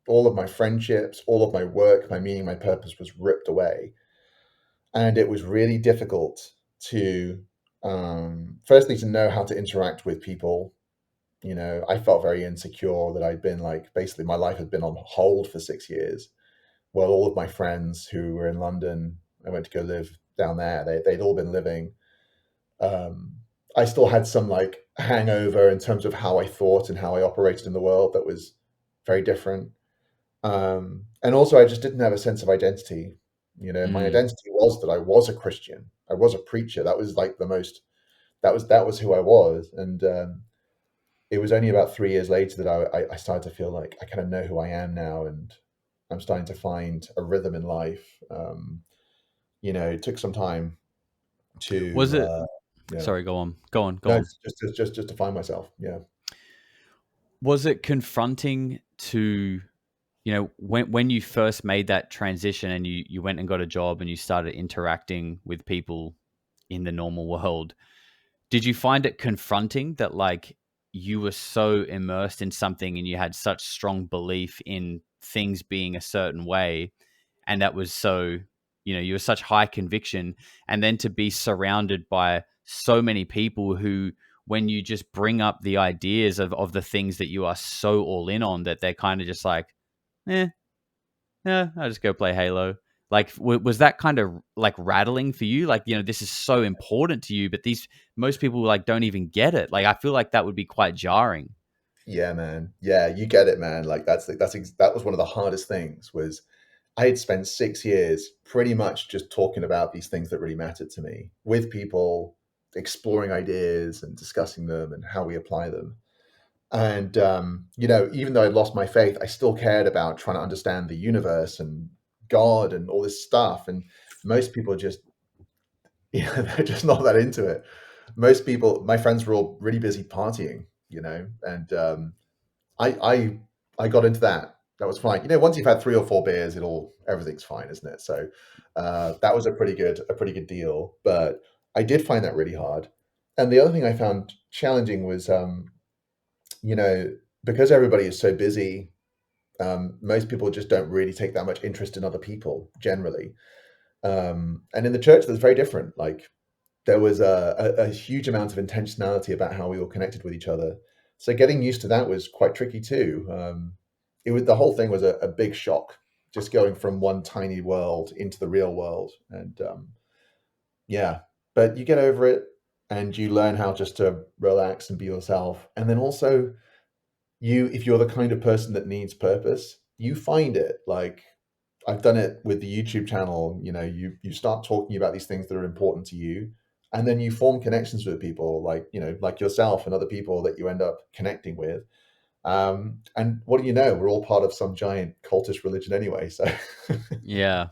all of my friendships, all of my work, my meaning, my purpose was ripped away. And it was really difficult to, firstly, to know how to interact with people. I felt very insecure that I'd been like, basically, my life had been on hold for 6 years. Well, all of my friends who were in London, I went to go live down there, they'd all been living. Um, I still had some like hangover in terms of how I thought and how I operated in the world that was very different. And also, I just didn't have a sense of identity. My Mm. identity was that I was a Christian. I was a preacher. That was like the most. That was who I was. And it was only about 3 years later that I started to feel like I kind of know who I am now, and I'm starting to find a rhythm in life. It took some time Was to. it? Yeah. Sorry, go on, go on, go No, on. it's just to find myself. Yeah. Was it confronting to, when you first made that transition and you went and got a job and you started interacting with people in the normal world, did you find it confronting that like you were so immersed in something and you had such strong belief in things being a certain way, and that was so, you were such high conviction, and then to be surrounded by so many people who, when you just bring up the ideas of the things that you are so all in on, that they're kind of just like, yeah, I'll just go play Halo. Like, was that kind of like rattling for you? Like, this is so important to you, but most people like don't even get it. Like, I feel like that would be quite jarring. Yeah, man. Yeah, you get it, man. Like that was one of the hardest things. Was I had spent 6 years pretty much just talking about these things that really mattered to me with people, exploring ideas and discussing them and how we apply them. And even though I'd lost my faith, I still cared about trying to understand the universe and God and all this stuff. And most people just, they're just not that into it. Most people, my friends were all really busy partying, and I got into that. That was fine. Once you've had 3 or 4 beers, everything's fine, isn't it? So that was a pretty good deal. But I did find that really hard. And the other thing I found challenging was, because everybody is so busy, most people just don't really take that much interest in other people generally. And in the church, that's very different. Like there was a huge amount of intentionality about how we all connected with each other. So getting used to that was quite tricky too. The whole thing was a big shock, just going from one tiny world into the real world. And yeah, but you get over it and you learn how just to relax and be yourself. And then also if you're the kind of person that needs purpose, you find it. Like I've done it with the YouTube channel. You start talking about these things that are important to you, and then you form connections with people like yourself and other people that you end up connecting with. And what do you know? We're all part of some giant cultist religion anyway. So Yeah.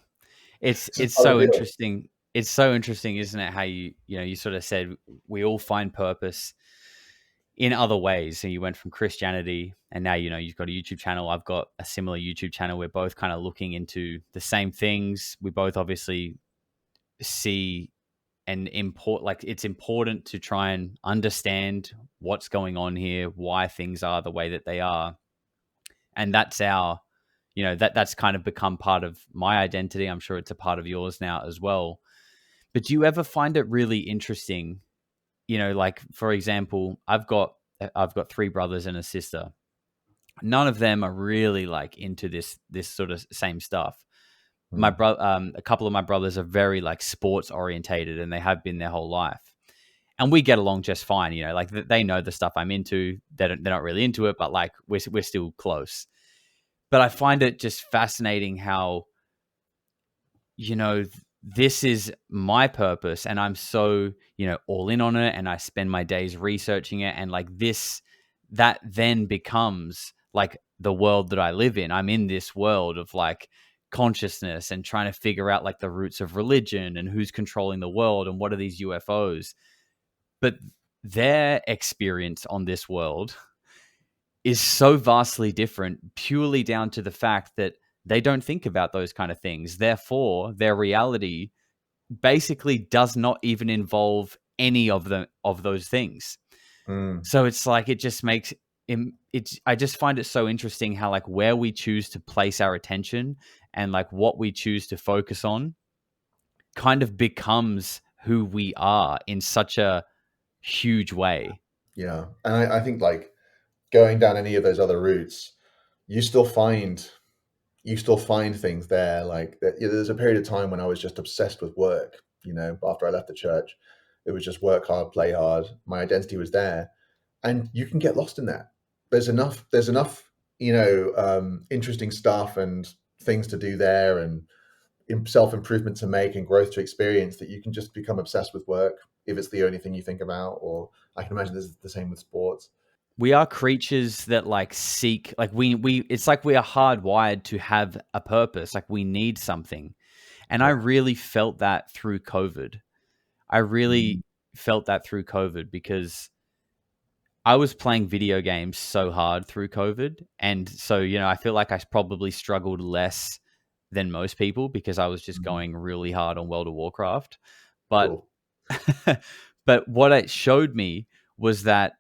It's just part of so the deal. interesting. It's so interesting, isn't it? How you sort of said we all find purpose in other ways. So you went from Christianity, and now you've got a YouTube channel. I've got a similar YouTube channel. We're both kind of looking into the same things. We both obviously see and it's important to try and understand what's going on here, why things are the way that they are, and that's that's kind of become part of my identity. I'm sure it's a part of yours now as well. But do you ever find it really interesting? Like for example, I've got 3 brothers and a sister. None of them are really like into this sort of same stuff. My a couple of my brothers are very like sports orientated, and they have been their whole life. And we get along just fine. Like they know the stuff I'm into. They're not really into it, but like we're still close. But I find it just fascinating how, this is my purpose, and I'm so, all in on it, and I spend my days researching it, and like that then becomes like the world that I live in. I'm in this world of like consciousness and trying to figure out like the roots of religion and who's controlling the world and what are these UFOs. But their experience on this world is so vastly different, purely down to the fact that they don't think about those kind of things. Therefore, their reality basically does not even involve any of those things. So it's like, it just makes I just find it so interesting how like where we choose to place our attention and like what we choose to focus on kind of becomes who we are in such a huge way. Yeah. And I think like going down any of those other routes, you still find things there. Like there's a period of time when I was just obsessed with work. After I left the church, it was just work hard, play hard. My identity was there, and you can get lost in that. There's enough interesting stuff and things to do there, and self-improvement to make and growth to experience, that you can just become obsessed with work if it's the only thing you think about. Or I can imagine this is the same with sports. We are creatures that like seek, like we it's like we are hardwired to have a purpose. Like we need something. And I really felt that through COVID. Because I was playing video games so hard through COVID. And so, I feel like I probably struggled less than most people because I was just going really hard on World of Warcraft. But, Cool. but what it showed me was that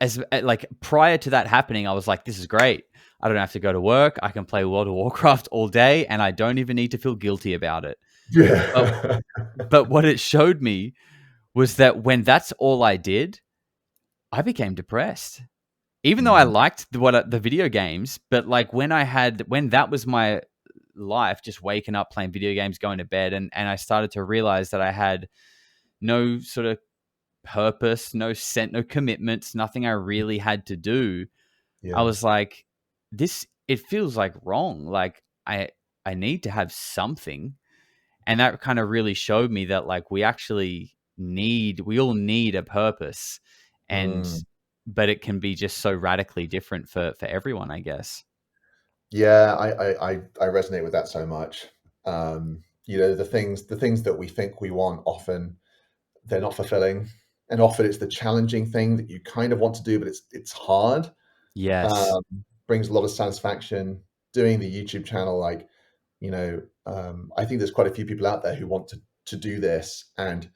as like prior to that happening, I was like, this is great. I don't have to go to work. I can play World of Warcraft all day, and I don't even need to feel guilty about it. Yeah. But what it showed me was that when that's all I did, I became depressed. Even though I liked the video games, but like when that was my life, just waking up, playing video games, going to bed, and I started to realize that I had no sort of purpose, no commitments, nothing I really had to do. I was like, it feels like wrong. Like I need to have something. And that kind of really showed me that like we all need a purpose. But it can be just so radically different for everyone, I guess. Yeah, I resonate with that so much. The things that we think we want, often they're not fulfilling, and often it's the challenging thing that you kind of want to do, but it's hard. Yes. Brings a lot of satisfaction. Doing the YouTube channel, like, I think there's quite a few people out there who want to do this, and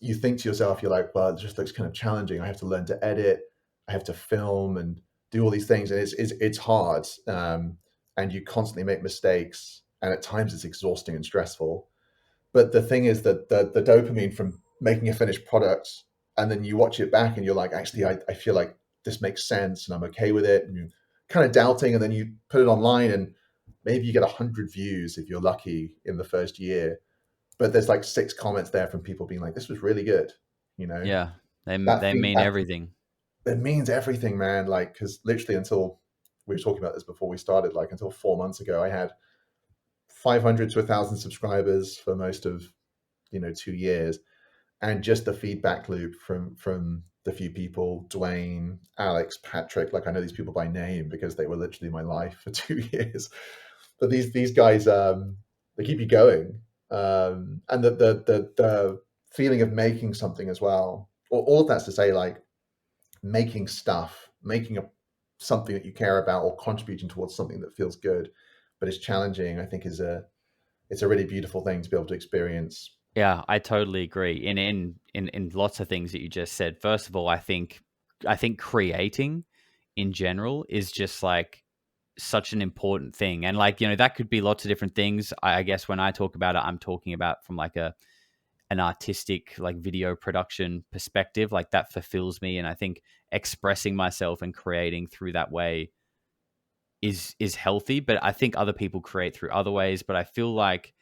you think to yourself, you're like, well, it just looks kind of challenging. I have to learn to edit, I have to film and do all these things, and it's hard. And you constantly make mistakes, and at times it's exhausting and stressful. But the thing is that the dopamine from making a finished product, and then you watch it back and you're like, actually, I feel like this makes sense and I'm okay with it. And you're kind of doubting, and then you put it online and maybe you get 100 views if you're lucky in the first year. But there's like 6 comments there from people being like, this was really good. Yeah. They That mean feedback, everything. it means everything, man. Like, because literally until we were talking about this before we started, like until 4 months ago, I had 500 to 1,000 subscribers for most of 2 years, and just the feedback loop from the few people, Dwayne, Alex, Patrick, like I know these people by name because they were literally my life for 2 years. But these guys, they keep you going, and the feeling of making something as well. All of that's to say, like, making something that you care about, or contributing towards something that feels good, but it's challenging, I think it's a really beautiful thing to be able to experience. Yeah, I totally agree. In lots of things that you just said. First of all, I think creating in general is just like such an important thing. And like, that could be lots of different things. I guess when I talk about it, I'm talking about from like an artistic, like video production perspective, like that fulfills me. And I think expressing myself and creating through that way is healthy. But I think other people create through other ways. But I feel like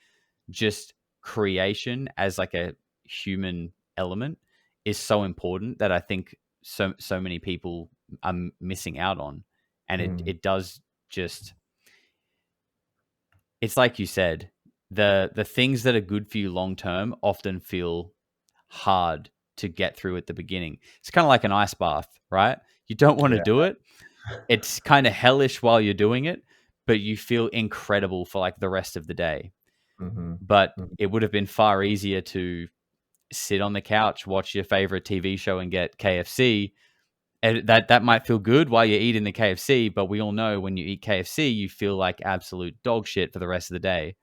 just creation as like a human element is so important that I think so many people are missing out on. And it does just, it's like you said, the things that are good for you long term often feel hard to get through at the beginning. It's kind of like an ice bath, right? You don't want to do it. It's kind of hellish while you're doing it, but you feel incredible for like the rest of the day. But it would have been far easier to sit on the couch, watch your favorite TV show and get KFC. And that might feel good while you're eating the KFC, but we all know when you eat KFC, you feel like absolute dog shit for the rest of the day.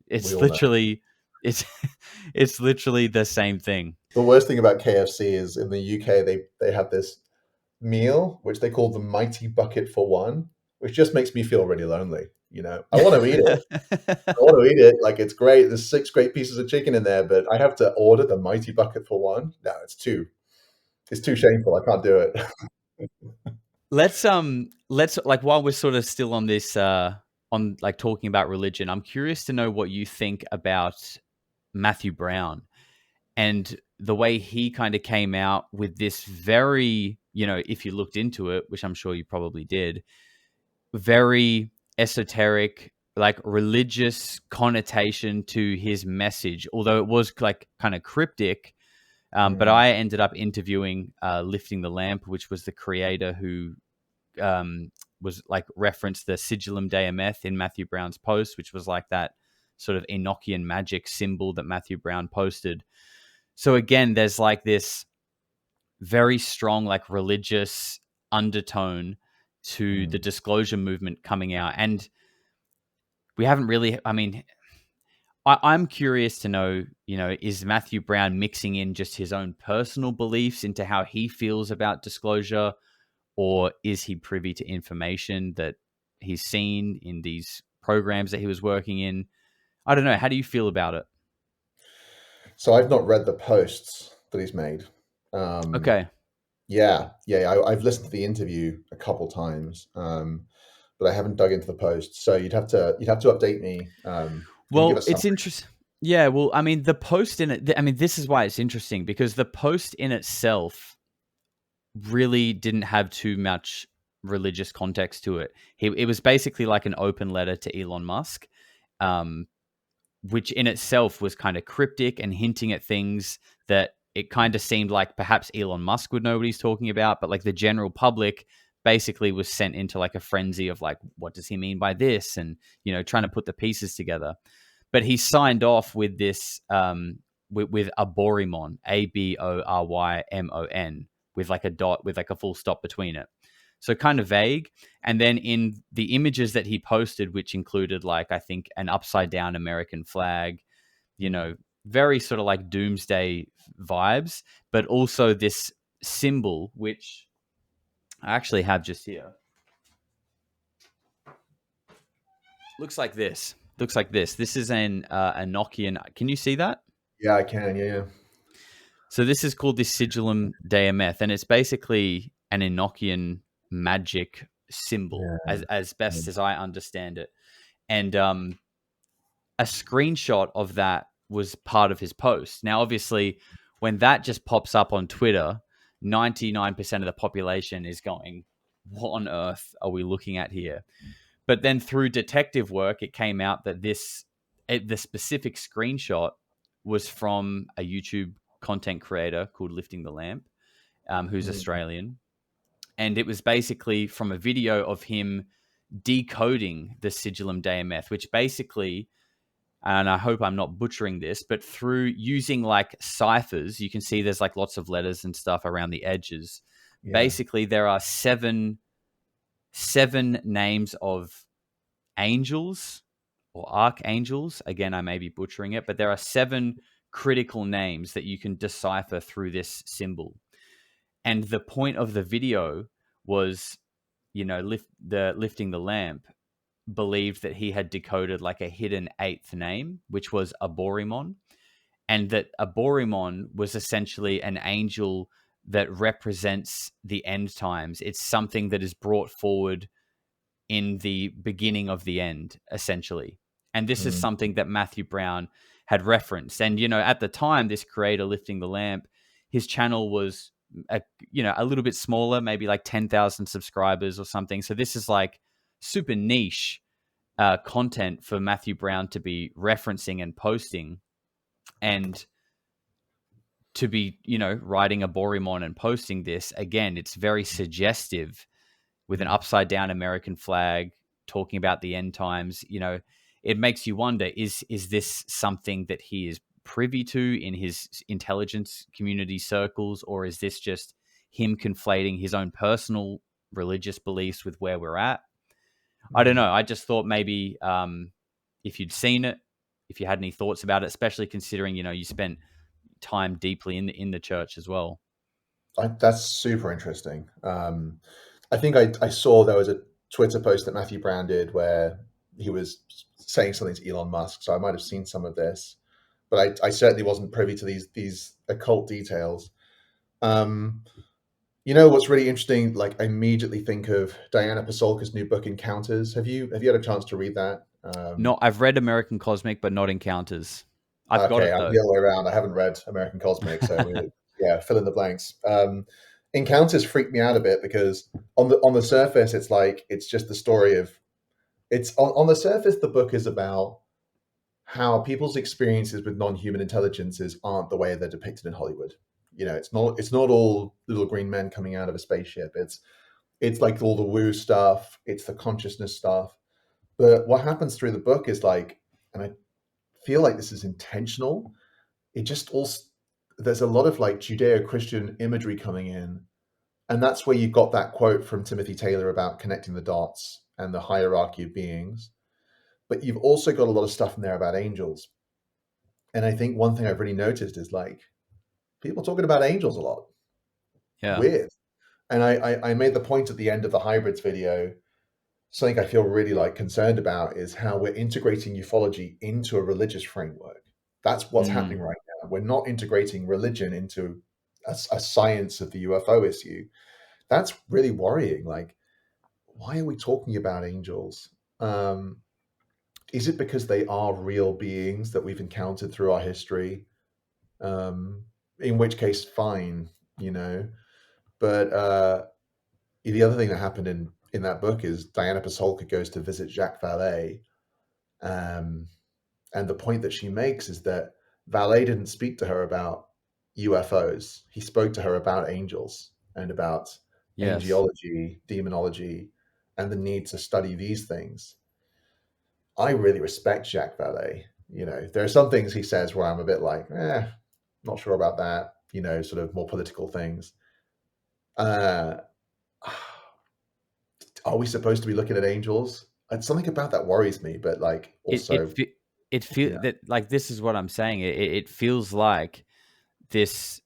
It's literally it's literally the same thing. The worst thing about KFC is in the UK they have this meal which they call the Mighty Bucket for One, which just makes me feel really lonely. I want to eat it. I want to eat it. Like, it's great. There's 6 great pieces of chicken in there, but I have to order the Mighty Bucket for one. No, it's too shameful. I can't do it. Let's like, while we're sort of still on this on like talking about religion, I'm curious to know what you think about Matthew Brown and the way he kind of came out with this very, if you looked into it, which I'm sure you probably did, very esoteric, like religious connotation to his message, although it was like kind of cryptic. But I ended up interviewing Lifting the Lamp, which was the creator who was like referenced the Sigillum Dei Meth in Matthew Brown's post, which was like that sort of Enochian magic symbol that Matthew Brown posted. So again, there's like this very strong, like religious undertone to the disclosure movement coming out. And we haven't really, I mean, I'm curious to know, is Matthew Brown mixing in just his own personal beliefs into how he feels about disclosure, or is he privy to information that he's seen in these programs that he was working in? I don't know. How do you feel about it? So I've not read the posts that he's made. Okay. I've listened to the interview a couple times, but I haven't dug into the posts. So you'd have to update me. Can you give Well, us some? it's interesting. Yeah, well, I mean, the post in it, I mean, this is why it's interesting, because the post in itself really didn't have too much religious context to it. It was basically like an open letter to Elon Musk, which in itself was kind of cryptic and hinting at things that it kind of seemed like perhaps Elon Musk would know what he's talking about, but like the general public basically was sent into like a frenzy of like, what does he mean by this? And, trying to put the pieces together. But he signed off with this, with Aborimon, Aborymon, with like a dot, with like a full stop between it. So kind of vague. And then in the images that he posted, which included like, I think, an upside down American flag, very sort of like doomsday vibes, but also this symbol, which I actually have just here. Looks like this. This is an Enochian. Can you see that? Yeah, I can. Yeah. So this is called the Sigillum Deameth, and it's basically an Enochian magic symbol, as best as I understand it. And a screenshot of that was part of his post. Now, obviously, when that just pops up on Twitter, 99% of the population is going, what on earth are we looking at here? But then through detective work, it came out that the specific screenshot was from a YouTube content creator called Lifting the Lamp, who's Australian. And it was basically from a video of him decoding the Sigillum Deameth, which basically, and I hope I'm not butchering this, but through using like ciphers, you can see there's like lots of letters and stuff around the edges. Yeah. Basically, there are seven names of angels or archangels. Again, I may be butchering it, but there are 7 critical names that you can decipher through this symbol. And the point of the video was, Lifting the Lamp believed that he had decoded like a hidden 8th name, which was Aborimon, and that Aborimon was essentially an angel that represents the end times. It's something that is brought forward in the beginning of the end, essentially. And this is something that Matthew Brown had referenced. And, at the time, this creator, Lifting the Lamp, his channel was, a little bit smaller, maybe like 10,000 subscribers or something. So this is like super niche content for Matthew Brown to be referencing and posting, and to be, writing Aborimon and posting this. Again, it's very suggestive, with an upside down American flag, talking about the end times. It makes you wonder, is this something that he is privy to in his intelligence community circles, or is this just him conflating his own personal religious beliefs with where we're at? I don't know. I just thought maybe if you'd seen it, if you had any thoughts about it, especially considering, you spent time deeply in the church as well. That's super interesting. I think I saw there was a Twitter post that Matthew Brown did where he was saying something to Elon Musk, so I might have seen some of this, but I certainly wasn't privy to these occult details. What's really interesting? Like, I immediately think of Diana Pasulka's new book, Encounters. Have you had a chance to read that? No, I've read American Cosmic, but not Encounters. I've got it though. I'm the other way around. I haven't read American Cosmic, so fill in the blanks. Encounters freaked me out a bit because on the surface, it's like it's just the story of on the surface, the book is about how people's experiences with non-human intelligences aren't the way they're depicted in Hollywood. It's not all little green men coming out of a spaceship. It's like all the woo stuff. It's the consciousness stuff. But what happens through the book is like, and I feel like this is intentional. It just also, there's a lot of like Judeo-Christian imagery coming in. And that's where you got that quote from Timothy Taylor about connecting the dots and the hierarchy of beings. But you've also got a lot of stuff in there about angels. And I think one thing I've really noticed is like people talking about angels a lot. Yeah. Weird. And I made the point at the end of the hybrids video. Something I feel really like concerned about is how we're integrating ufology into a religious framework. That's what's happening right now. We're not integrating religion into a science of the UFO issue. That's really worrying. Like, why are we talking about angels? Is it because they are real beings that we've encountered through our history? In which case, fine, you know. But the other thing that happened in that book is Diana Pasolka goes to visit Jacques Vallée, and the point that she makes is that Vallée didn't speak to her about UFOs. He spoke to her about angels and about Yes. angelology, demonology, and the need to study these things. I really respect Jacques Vallée. You know, there are some things he says where I'm a bit like, not sure about that. You know, sort of more political things. Uh, are we supposed to be looking at angels? And something about that worries me, but like also, it feels yeah. that like this is what I'm saying. It feels like this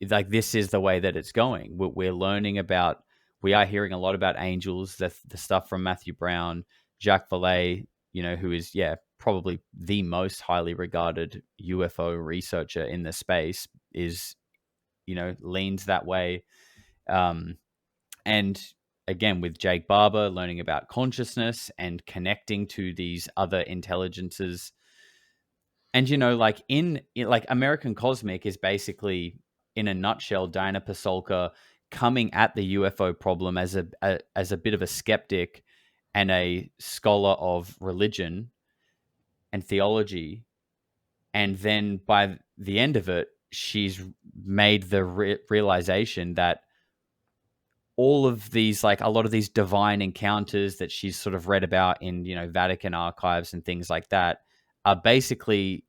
is the way that it's going. We're learning about. We are hearing a lot about angels. The stuff from Matthew Brown, Jacques Vallée, you know, who is probably the most highly regarded UFO researcher in the space, is leans that way. And again, with Jake Barber learning about consciousness and connecting to these other intelligences. And, like like American Cosmic is basically, in a nutshell, Diana Pasolka coming at the UFO problem as a bit of a skeptic and a scholar of religion and theology. And then by the end of it, she's made the realization that all of these, like a lot of these divine encounters that she's sort of read about in, Vatican archives and things like that, are basically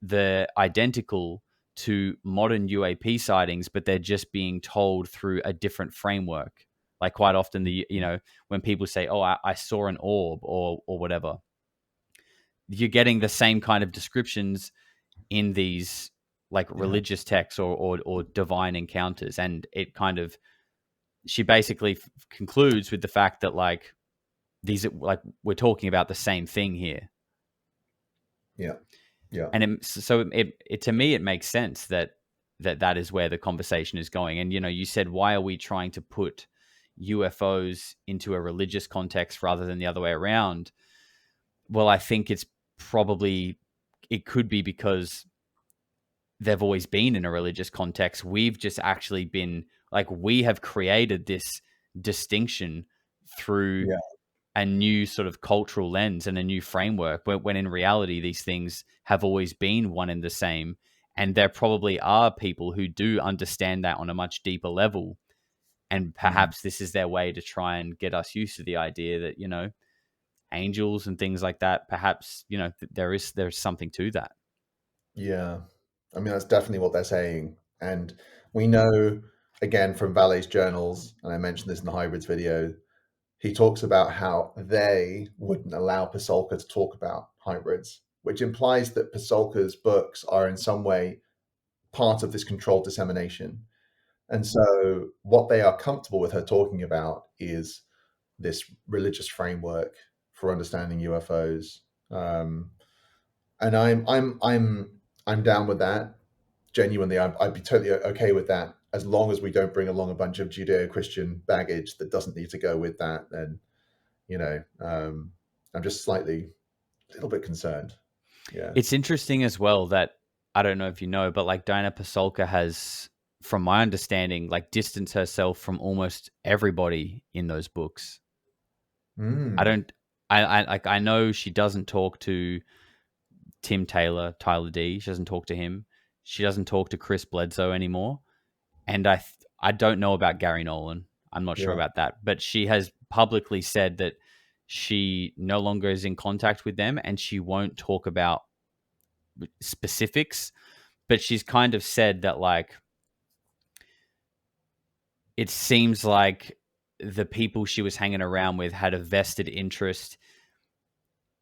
the identical to modern UAP sightings, but they're just being told through a different framework. Like quite often when people say, oh, I saw an orb or whatever, you're getting the same kind of descriptions in these like religious texts or divine encounters. And it kind of, she basically concludes with the fact that like these, like we're talking about the same thing here. Yeah. Yeah. And it to me, it makes sense that is where the conversation is going. And, you said, why are we trying to put UFOs into a religious context rather than the other way around? Well, I think it could be because they've always been in a religious context. We've just actually been like, we have created this distinction through a new sort of cultural lens and a new framework, when in reality, these things have always been one and the same. And there probably are people who do understand that on a much deeper level. And perhaps this is their way to try and get us used to the idea that, angels and things like that, perhaps, there's something to that. Yeah. I mean, that's definitely what they're saying. And we know, again, from Vallée's journals, and I mentioned this in the hybrids video, he talks about how they wouldn't allow Pasolka to talk about hybrids, which implies that Pasolka's books are in some way part of this controlled dissemination. And so what they are comfortable with her talking about is this religious framework for understanding UFOs. And I'm down with that. Genuinely, I'd be totally okay with that, as long as we don't bring along a bunch of Judeo-Christian baggage that doesn't need to go with that. Then, I'm just a little bit concerned. Yeah, it's interesting as well that, I don't know if you know, but like Diana Pasolka has, from my understanding, like distanced herself from almost everybody in those books. I know she doesn't talk to Tyler D. She doesn't talk to him. She doesn't talk to Chris Bledsoe anymore. And I don't know about Gary Nolan. I'm not sure about that. But she has publicly said that she no longer is in contact with them and she won't talk about specifics. But she's kind of said that, like, it seems like the people she was hanging around with had a vested interest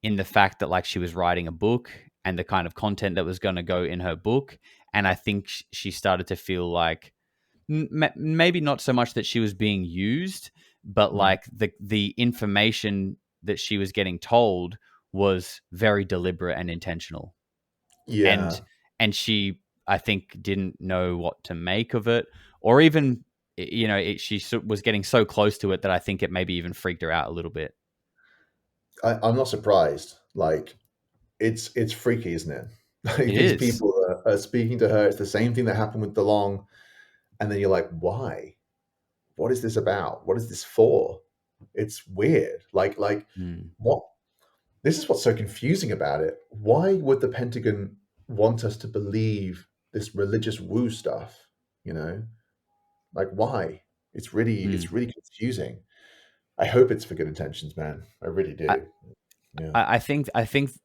in the fact that, like, she was writing a book and the kind of content that was going to go in her book. And I think she started to feel like maybe not so much that she was being used, but like the information that she was getting told was very deliberate and intentional. Yeah. And she, I think, didn't know what to make of it, or even, you know, she was getting so close to it that I think it maybe even freaked her out a little bit. I'm not surprised. Like, it's freaky, isn't it? Like, It these is. people are speaking to her. It's the same thing that happened with DeLong. And then you're like, why? What is this about? What is this for? It's weird. Like what? This is what's so confusing about it. Why would the Pentagon want us to believe this religious woo stuff? You know, like why? It's really confusing. I hope it's for good intentions, man. I really do. Yeah. I think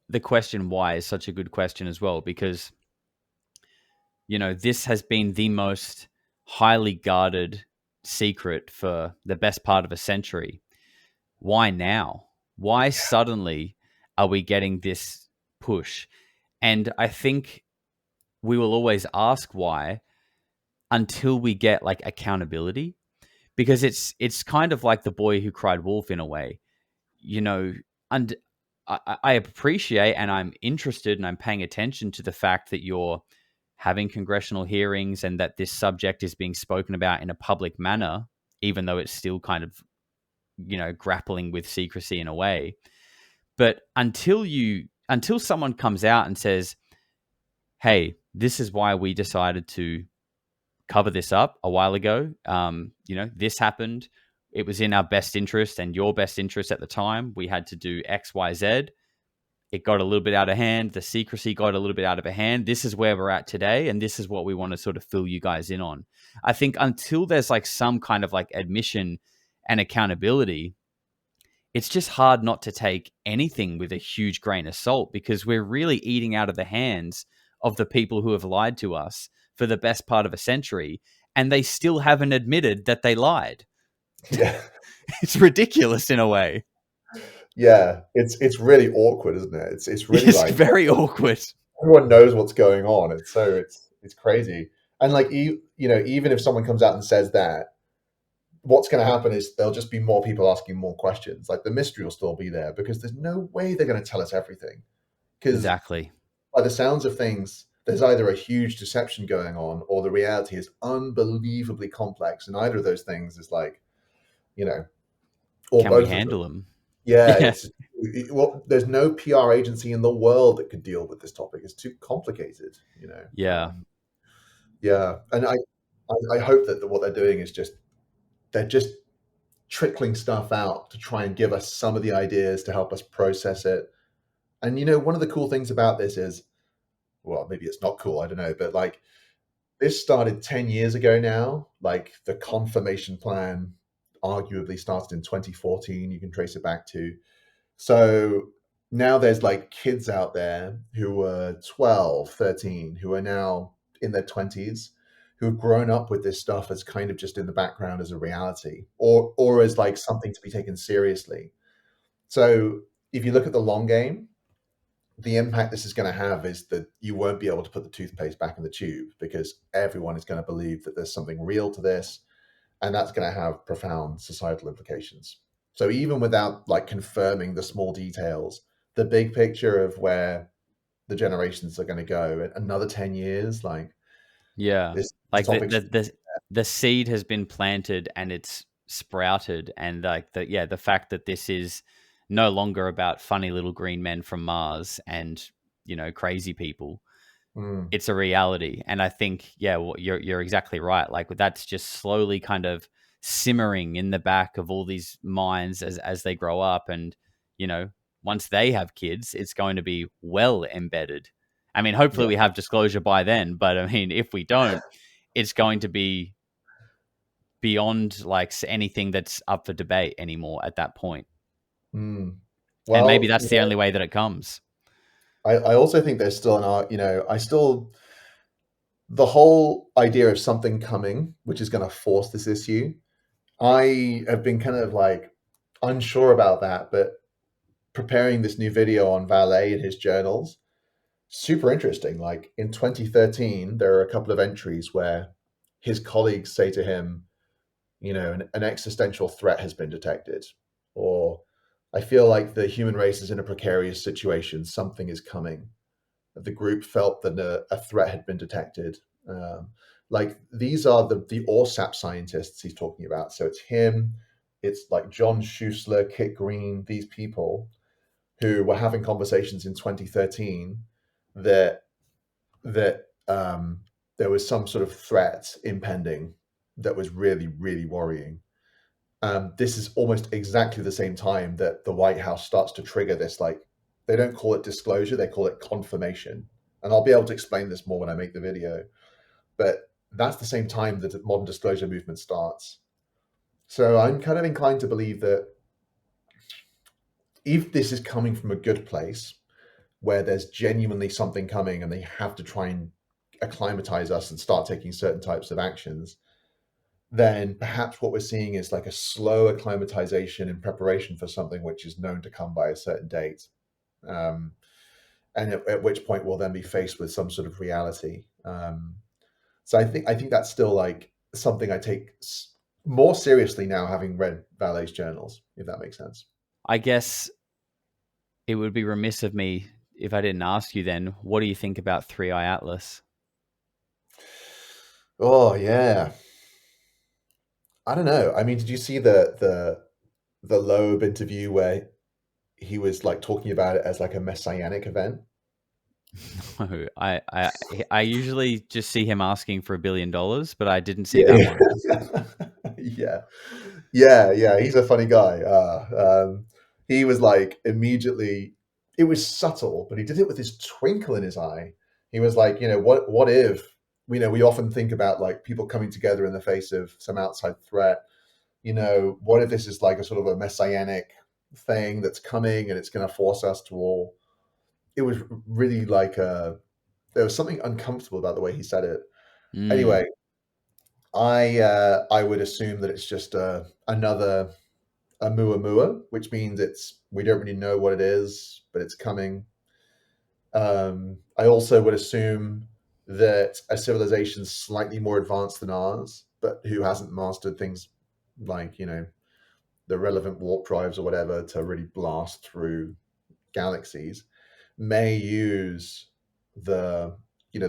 the question why is such a good question as well, because, you know, this has been the most highly guarded secret for the best part of a century. Why now? Why suddenly are we getting this push? And I think we will always ask why until we get like accountability, because it's kind of like the boy who cried wolf in a way, you know. And I appreciate and I'm interested and I'm paying attention to the fact that you're having congressional hearings and that this subject is being spoken about in a public manner, even though it's still kind of, you know, grappling with secrecy in a way. But until someone comes out and says, hey, this is why we decided to cover this up a while ago. You know, this happened. It was in our best interest and your best interest at the time. We had to do X, Y, Z. It got a little bit out of hand. The secrecy got a little bit out of hand. This is where we're at today. And this is what we want to sort of fill you guys in on. I think until there's like some kind of like admission and accountability, it's just hard not to take anything with a huge grain of salt, because we're really eating out of the hands of the people who have lied to us for the best part of a century, and they still haven't admitted that they lied. Yeah. It's ridiculous in a way. Yeah. It's really awkward, isn't it? It's really It's like very awkward. everyone knows what's going on. It's crazy. And like you know, even if someone comes out and says that, what's going to happen is there'll just be more people asking more questions. Like the mystery will still be there because there's no way they're going to tell us everything. Because Exactly. by the sounds of things, there's either a huge deception going on or the reality is unbelievably complex. And either of those things is like, you know, or Can both we of them. handle them? Yeah, well, there's no PR agency in the world that could deal with this topic. It's too complicated, you know. Yeah. Yeah, and I hope that what they're doing is they're just trickling stuff out to try and give us some of the ideas to help us process it. And you know, one of the cool things about this is, well, maybe it's not cool, I don't know, but like this started 10 years ago now. Like the confirmation plan arguably started in 2014. You can trace it back to. So now there's like kids out there who were 12, 13, who are now in their 20s, who've grown up with this stuff as kind of just in the background as a reality or as like something to be taken seriously. So if you look at the long game, the impact this is going to have is that you won't be able to put the toothpaste back in the tube because everyone is going to believe that there's something real to this, and that's going to have profound societal implications. So even without like confirming the small details, the big picture of where the generations are going to go in another 10 years, like Yeah. this Like topic. the seed has been planted and it's sprouted, and like the fact that this is no longer about funny little green men from Mars and, you know, crazy people. It's a reality. And I think, yeah, well, you're exactly right. Like that's just slowly kind of simmering in the back of all these minds as they grow up. And, you know, once they have kids, it's going to be well embedded. I mean, hopefully we have disclosure by then, but I mean, if we don't, it's going to be beyond like anything that's up for debate anymore at that point. Well, And maybe that's the only way that it comes. I also think there's still the whole idea of something coming, which is going to force this issue. I have been kind of like unsure about that, but preparing this new video on Valet and his journals super interesting. Like in 2013, there are a couple of entries where his colleagues say to him, an existential threat has been detected, or I feel like the human race is in a precarious situation. Something is coming. The group felt that a threat had been detected. Like these are the ORSAP scientists he's talking about. So it's him, it's like John Schuessler, Kit Green, these people who were having conversations in 2013 that there was some sort of threat impending that was really, really worrying. This is almost exactly the same time that the White House starts to trigger this, like, they don't call it disclosure, they call it confirmation. And I'll be able to explain this more when I make the video. But that's the same time that the modern disclosure movement starts. So I'm kind of inclined to believe that if this is coming from a good place, where there's genuinely something coming and they have to try and acclimatize us and start taking certain types of actions, then perhaps what we're seeing is like a slow acclimatization in preparation for something which is known to come by a certain date. And at which point we'll then be faced with some sort of reality. So I think that's still like something I take more seriously now, having read Valet's journals, if that makes sense. I guess it would be remiss of me if I didn't ask you then, what do you think about Three Eye Atlas? Oh yeah, I don't know. I mean, did you see the Loeb interview where he was like talking about it as like a messianic event? No, I usually just see him asking for $1 billion, but I didn't see that one. Yeah. He's a funny guy. He was like immediately. It was subtle, but he did it with this twinkle in his eye. He was like, what if, we often think about like people coming together in the face of some outside threat. What if this is like a sort of a messianic thing that's coming and it's going to force us to all. It was really like there was something uncomfortable about the way he said it. Anyway, I would assume that it's just another Oumuamua, which means we don't really know what it is, but it's coming. I also would assume that a civilization slightly more advanced than ours, but who hasn't mastered things like the relevant warp drives or whatever to really blast through galaxies, may use the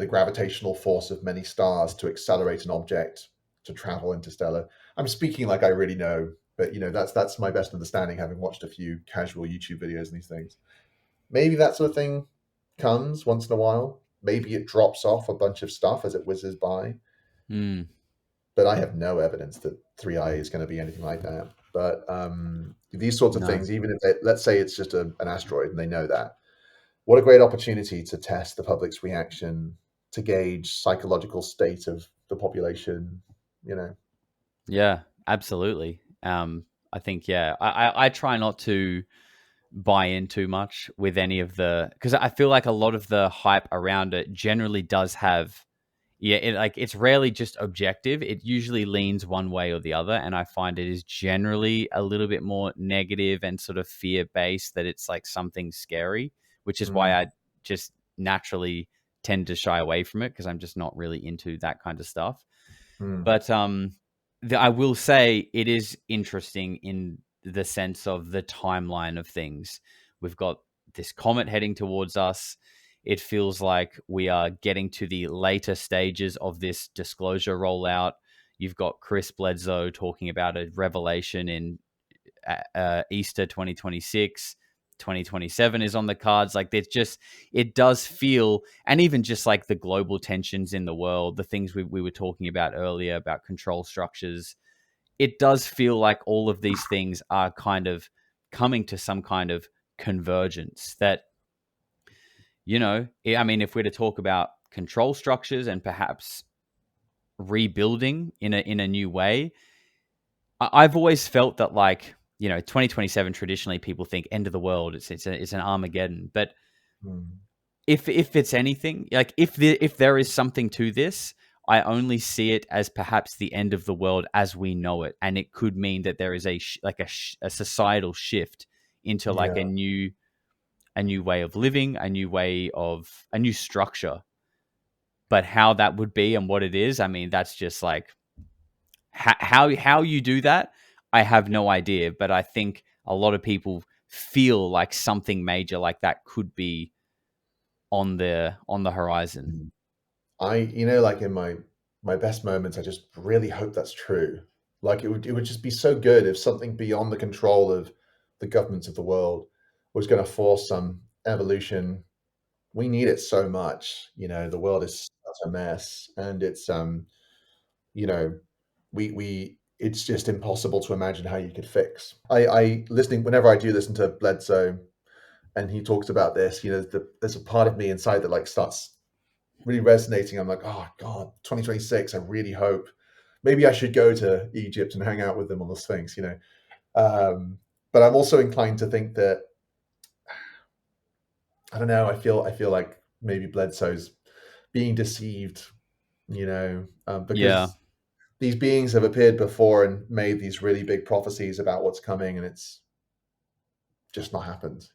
gravitational force of many stars to accelerate an object to travel interstellar. I'm speaking like I really know, but that's my best understanding, having watched a few casual YouTube videos and these things. Maybe that sort of thing comes once in a while. Maybe it drops off a bunch of stuff as it whizzes by. But I have no evidence that 3i is going to be anything like that. But these sorts of things, even if let's say it's just an asteroid and they know that, what a great opportunity to test the public's reaction, to gauge psychological state of the population, Yeah, absolutely. I think, I try not to buy in too much with any of because I feel like a lot of the hype around it generally does have, it's rarely just objective. It usually leans one way or the other. And I find it is generally a little bit more negative and sort of fear-based, that it's like something scary, which is why I just naturally tend to shy away from it, because I'm just not really into that kind of stuff. But I will say it is interesting in the sense of the timeline of things. We've got this comet heading towards us. It feels like we are getting to the later stages of this disclosure rollout. You've got Chris Bledsoe talking about a revelation in Easter 2026. 2027 is on the cards. Like, it does feel, and even just like the global tensions in the world, the things we were talking about earlier about control structures, it does feel like all of these things are kind of coming to some kind of convergence. That, I mean, if we're to talk about control structures and perhaps rebuilding in a new way, I've always felt that, like, 2027 traditionally people think end of the world. It's an Armageddon. But if it's anything, like if there is something to this, I only see it as perhaps the end of the world as we know it, and it could mean that there is a societal shift into like a new a new way of living, a new structure. But how that would be and what it is, I mean, that's just like how you do that. I have no idea, but I think a lot of people feel like something major like that could be on the horizon. Like in my best moments, I just really hope that's true. Like it would just be so good if something beyond the control of the governments of the world was going to force some evolution. We need it so much. The world is such a mess, and it's you know, we it's just impossible to imagine how you could fix. I listening whenever I do listen to Bledsoe and he talks about this, there's a part of me inside that like starts really resonating. I'm like, oh God, 2026. I really hope maybe I should go to Egypt and hang out with them on the Sphinx. But I'm also inclined to think that I don't know. I feel like maybe Bledsoe's being deceived. Yeah. Because these beings have appeared before and made these really big prophecies about what's coming, and it's just not happened.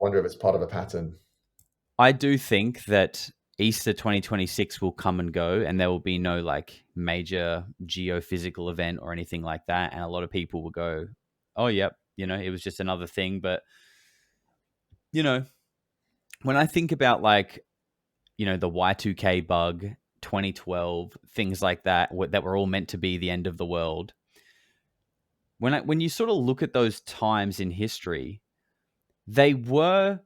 Wonder if it's part of a pattern. I do think that Easter 2026 will come and go, and there will be no like major geophysical event or anything like that. And a lot of people will go, oh, yep, it was just another thing. But, when I think about like, the Y2K bug, 2012, things like that, that were all meant to be the end of the world. When you sort of look at those times in history, they were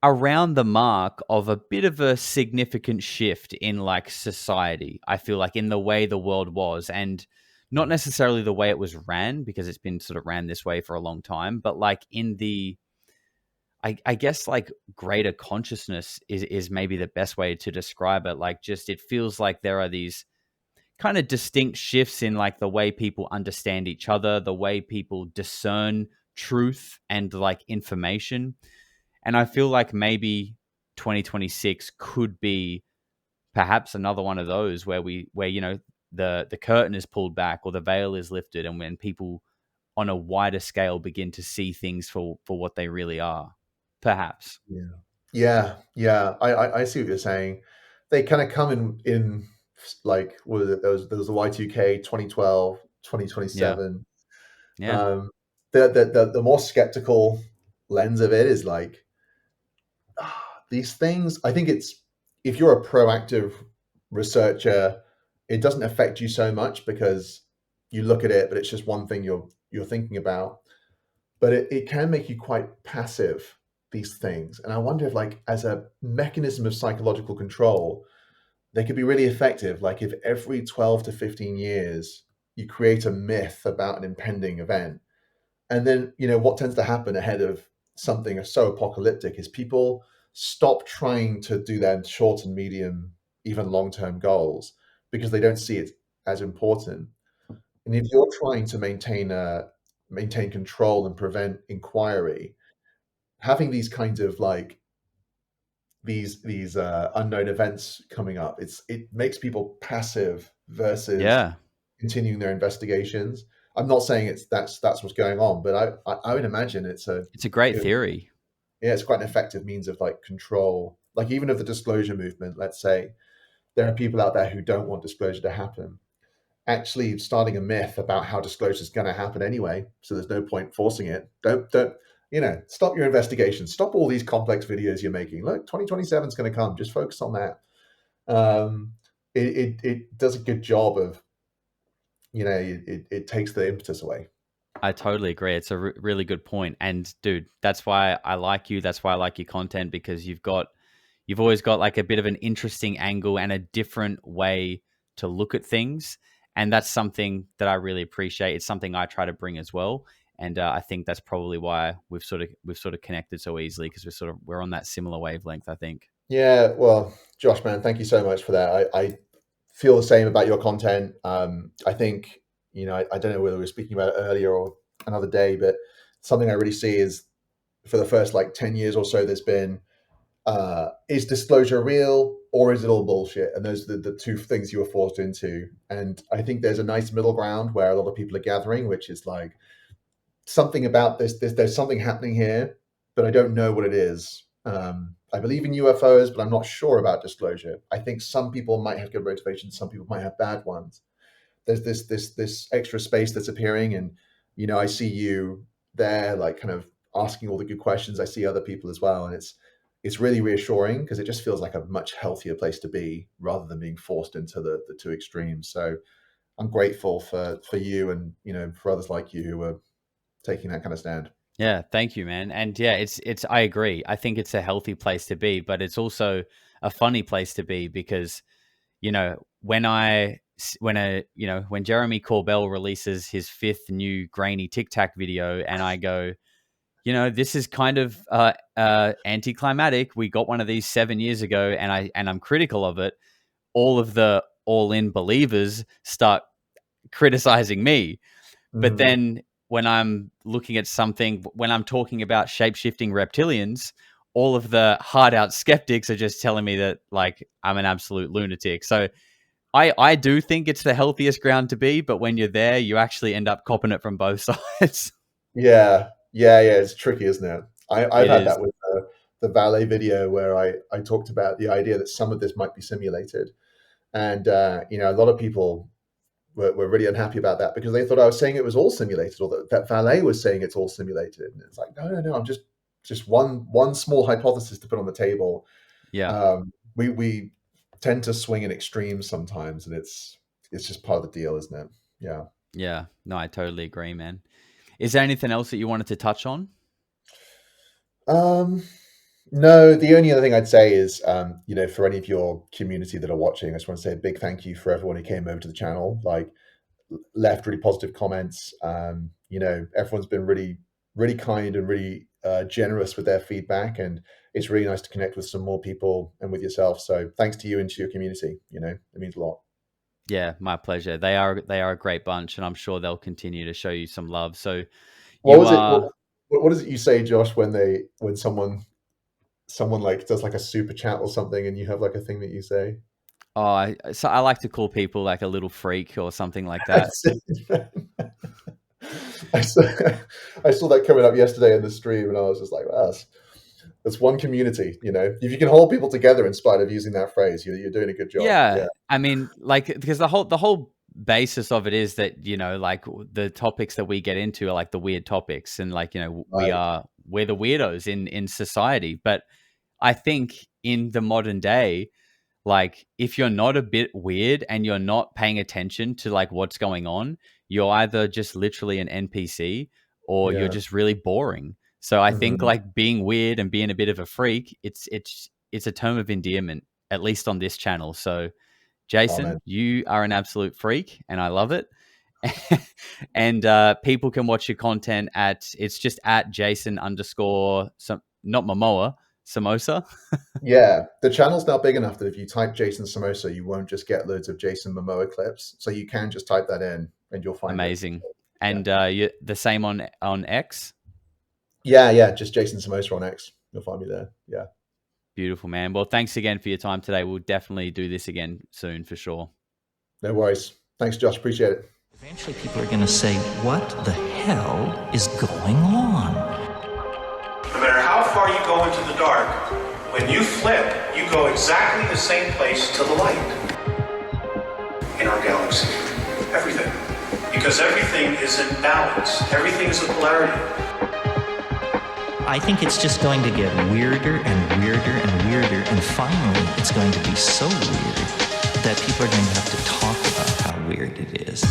around the mark of a bit of a significant shift in like society. I feel like in the way the world was, and not necessarily the way it was ran, because it's been sort of ran this way for a long time, but like in the, I guess like greater consciousness is maybe the best way to describe it. Like just, it feels like there are these kind of distinct shifts in like the way people understand each other, the way people discern truth and like information. And I feel like maybe 2026 could be perhaps another one of those where the curtain is pulled back or the veil is lifted, and when people on a wider scale begin to see things for what they really are. Perhaps. Yeah. I see what you're saying. They kind of come in like what was it? There was the Y2K 2012, Yeah. 2027. Yeah. The more skeptical lens of it is like these things. I think it's if you're a proactive researcher, it doesn't affect you so much because you look at it, but it's just one thing you're thinking about. But it can make you quite passive, these things. And I wonder if like as a mechanism of psychological control, they could be really effective. Like if every 12 to 15 years you create a myth about an impending event, and then what tends to happen ahead of something so apocalyptic is people stop trying to do their short and medium, even long-term goals because they don't see it as important. And if you're trying to maintain control and prevent inquiry, having these kinds of like these unknown events coming up, it makes people passive versus Yeah. continuing their investigations. I'm not saying that's what's going on, but I would imagine It's a great it- theory. yeah, it's quite an effective means of like control. Like even of the disclosure movement, let's say there are people out there who don't want disclosure to happen. Actually starting a myth about how disclosure is going to happen anyway, so there's no point forcing it. Don't stop your investigation. Stop all these complex videos you're making. Look, 2027 is going to come. Just focus on that. It does a good job of it takes the impetus away. I totally agree. It's a really good point. And dude, that's why I like you. That's why I like your content, because you've always got like a bit of an interesting angle and a different way to look at things. And that's something that I really appreciate. It's something I try to bring as well. And I think that's probably why we've sort of connected so easily, because we're on that similar wavelength, I think. Yeah, well, Josh, man, thank you so much for that. I feel the same about your content. I think, I don't know whether we were speaking about it earlier or another day, but something I really see is for the first like 10 years or so, there's been, is disclosure real or is it all bullshit? And those are the two things you were forced into. And I think there's a nice middle ground where a lot of people are gathering, which is like, something about this. There's something happening here, but I don't know what it is. I believe in UFOs, but I'm not sure about disclosure. I think some people might have good motivations, some people might have bad ones. There's this extra space that's appearing, and I see you there, like kind of asking all the good questions. I see other people as well, and it's really reassuring because it just feels like a much healthier place to be rather than being forced into the two extremes. So I'm grateful for you and for others like you who are taking that kind of stand. Yeah, thank you, man. And yeah, it's I agree. I think it's a healthy place to be, but it's also a funny place to be because when Jeremy Corbell releases his 5th new grainy Tic Tac video, and I go, this is kind of anticlimactic. We got one of these 7 years ago, and I'm critical of it. All of the all-in believers start criticizing me. But then when I'm looking at something, when I'm talking about shape-shifting reptilians, all of the hard-out skeptics are just telling me that, like, I'm an absolute lunatic. So I do think it's the healthiest ground to be, but when you're there, you actually end up copping it from both sides. Yeah. It's tricky, isn't it? I've had is. that with the valet video where I talked about the idea that some of this might be simulated. And, a lot of people were really unhappy about that because they thought I was saying it was all simulated, or that valet was saying it's all simulated. And it's like, no, I'm just one small hypothesis to put on the table. Yeah. We tend to swing in extremes sometimes, and it's just part of the deal, isn't it? Yeah. Yeah. No, I totally agree, man. Is there anything else that you wanted to touch on? No, the only other thing I'd say is, for any of your community that are watching, I just want to say a big thank you for everyone who came over to the channel, like left really positive comments. Everyone's been really, really kind and really generous with their feedback, and it's really nice to connect with some more people and with yourself. So thanks to you and to your community. It means a lot. Yeah, my pleasure. They are a great bunch, and I'm sure they'll continue to show you some love. So what is it you say, Josh, when someone like does like a super chat or something, and you have like a thing that you say? So I like to call people like a little freak or something like that. I saw that coming up yesterday in the stream, and I was just like, wow, that's one community. If you can hold people together in spite of using that phrase, you're doing a good job. Yeah. I mean, like, because the whole basis of it is that like the topics that we get into are like the weird topics, and like Right. we're the weirdos in society. But I think in the modern day, like, if you're not a bit weird and you're not paying attention to like what's going on, you're either just literally an NPC or you're Yeah. just really boring. So I think like being weird and being a bit of a freak, it's a term of endearment, at least on this channel. So Jason, Amen. you are an absolute freak, and I love it. And people can watch your content it's just at Jason _ not Momoa, Samosa. Yeah, the channel's now big enough that if you type Jason Samosa, you won't just get loads of Jason Momoa clips. So you can just type that in, and you'll find Amazing. it. And you're the same on X? Yeah, just Jason Samosa on X. You'll find me there. Yeah. Beautiful, man. Well, thanks again for your time today. We'll definitely do this again soon for sure. No worries. Thanks, Josh. Appreciate it. Eventually people are going to say, what the hell is going on? No matter how far you go into the dark, when you flip, you go exactly the same place to the light. In our galaxy. Everything. Because everything is in balance. Everything is a polarity. I think it's just going to get weirder and weirder and weirder, and finally it's going to be so weird that people are going to have to talk about how weird it is.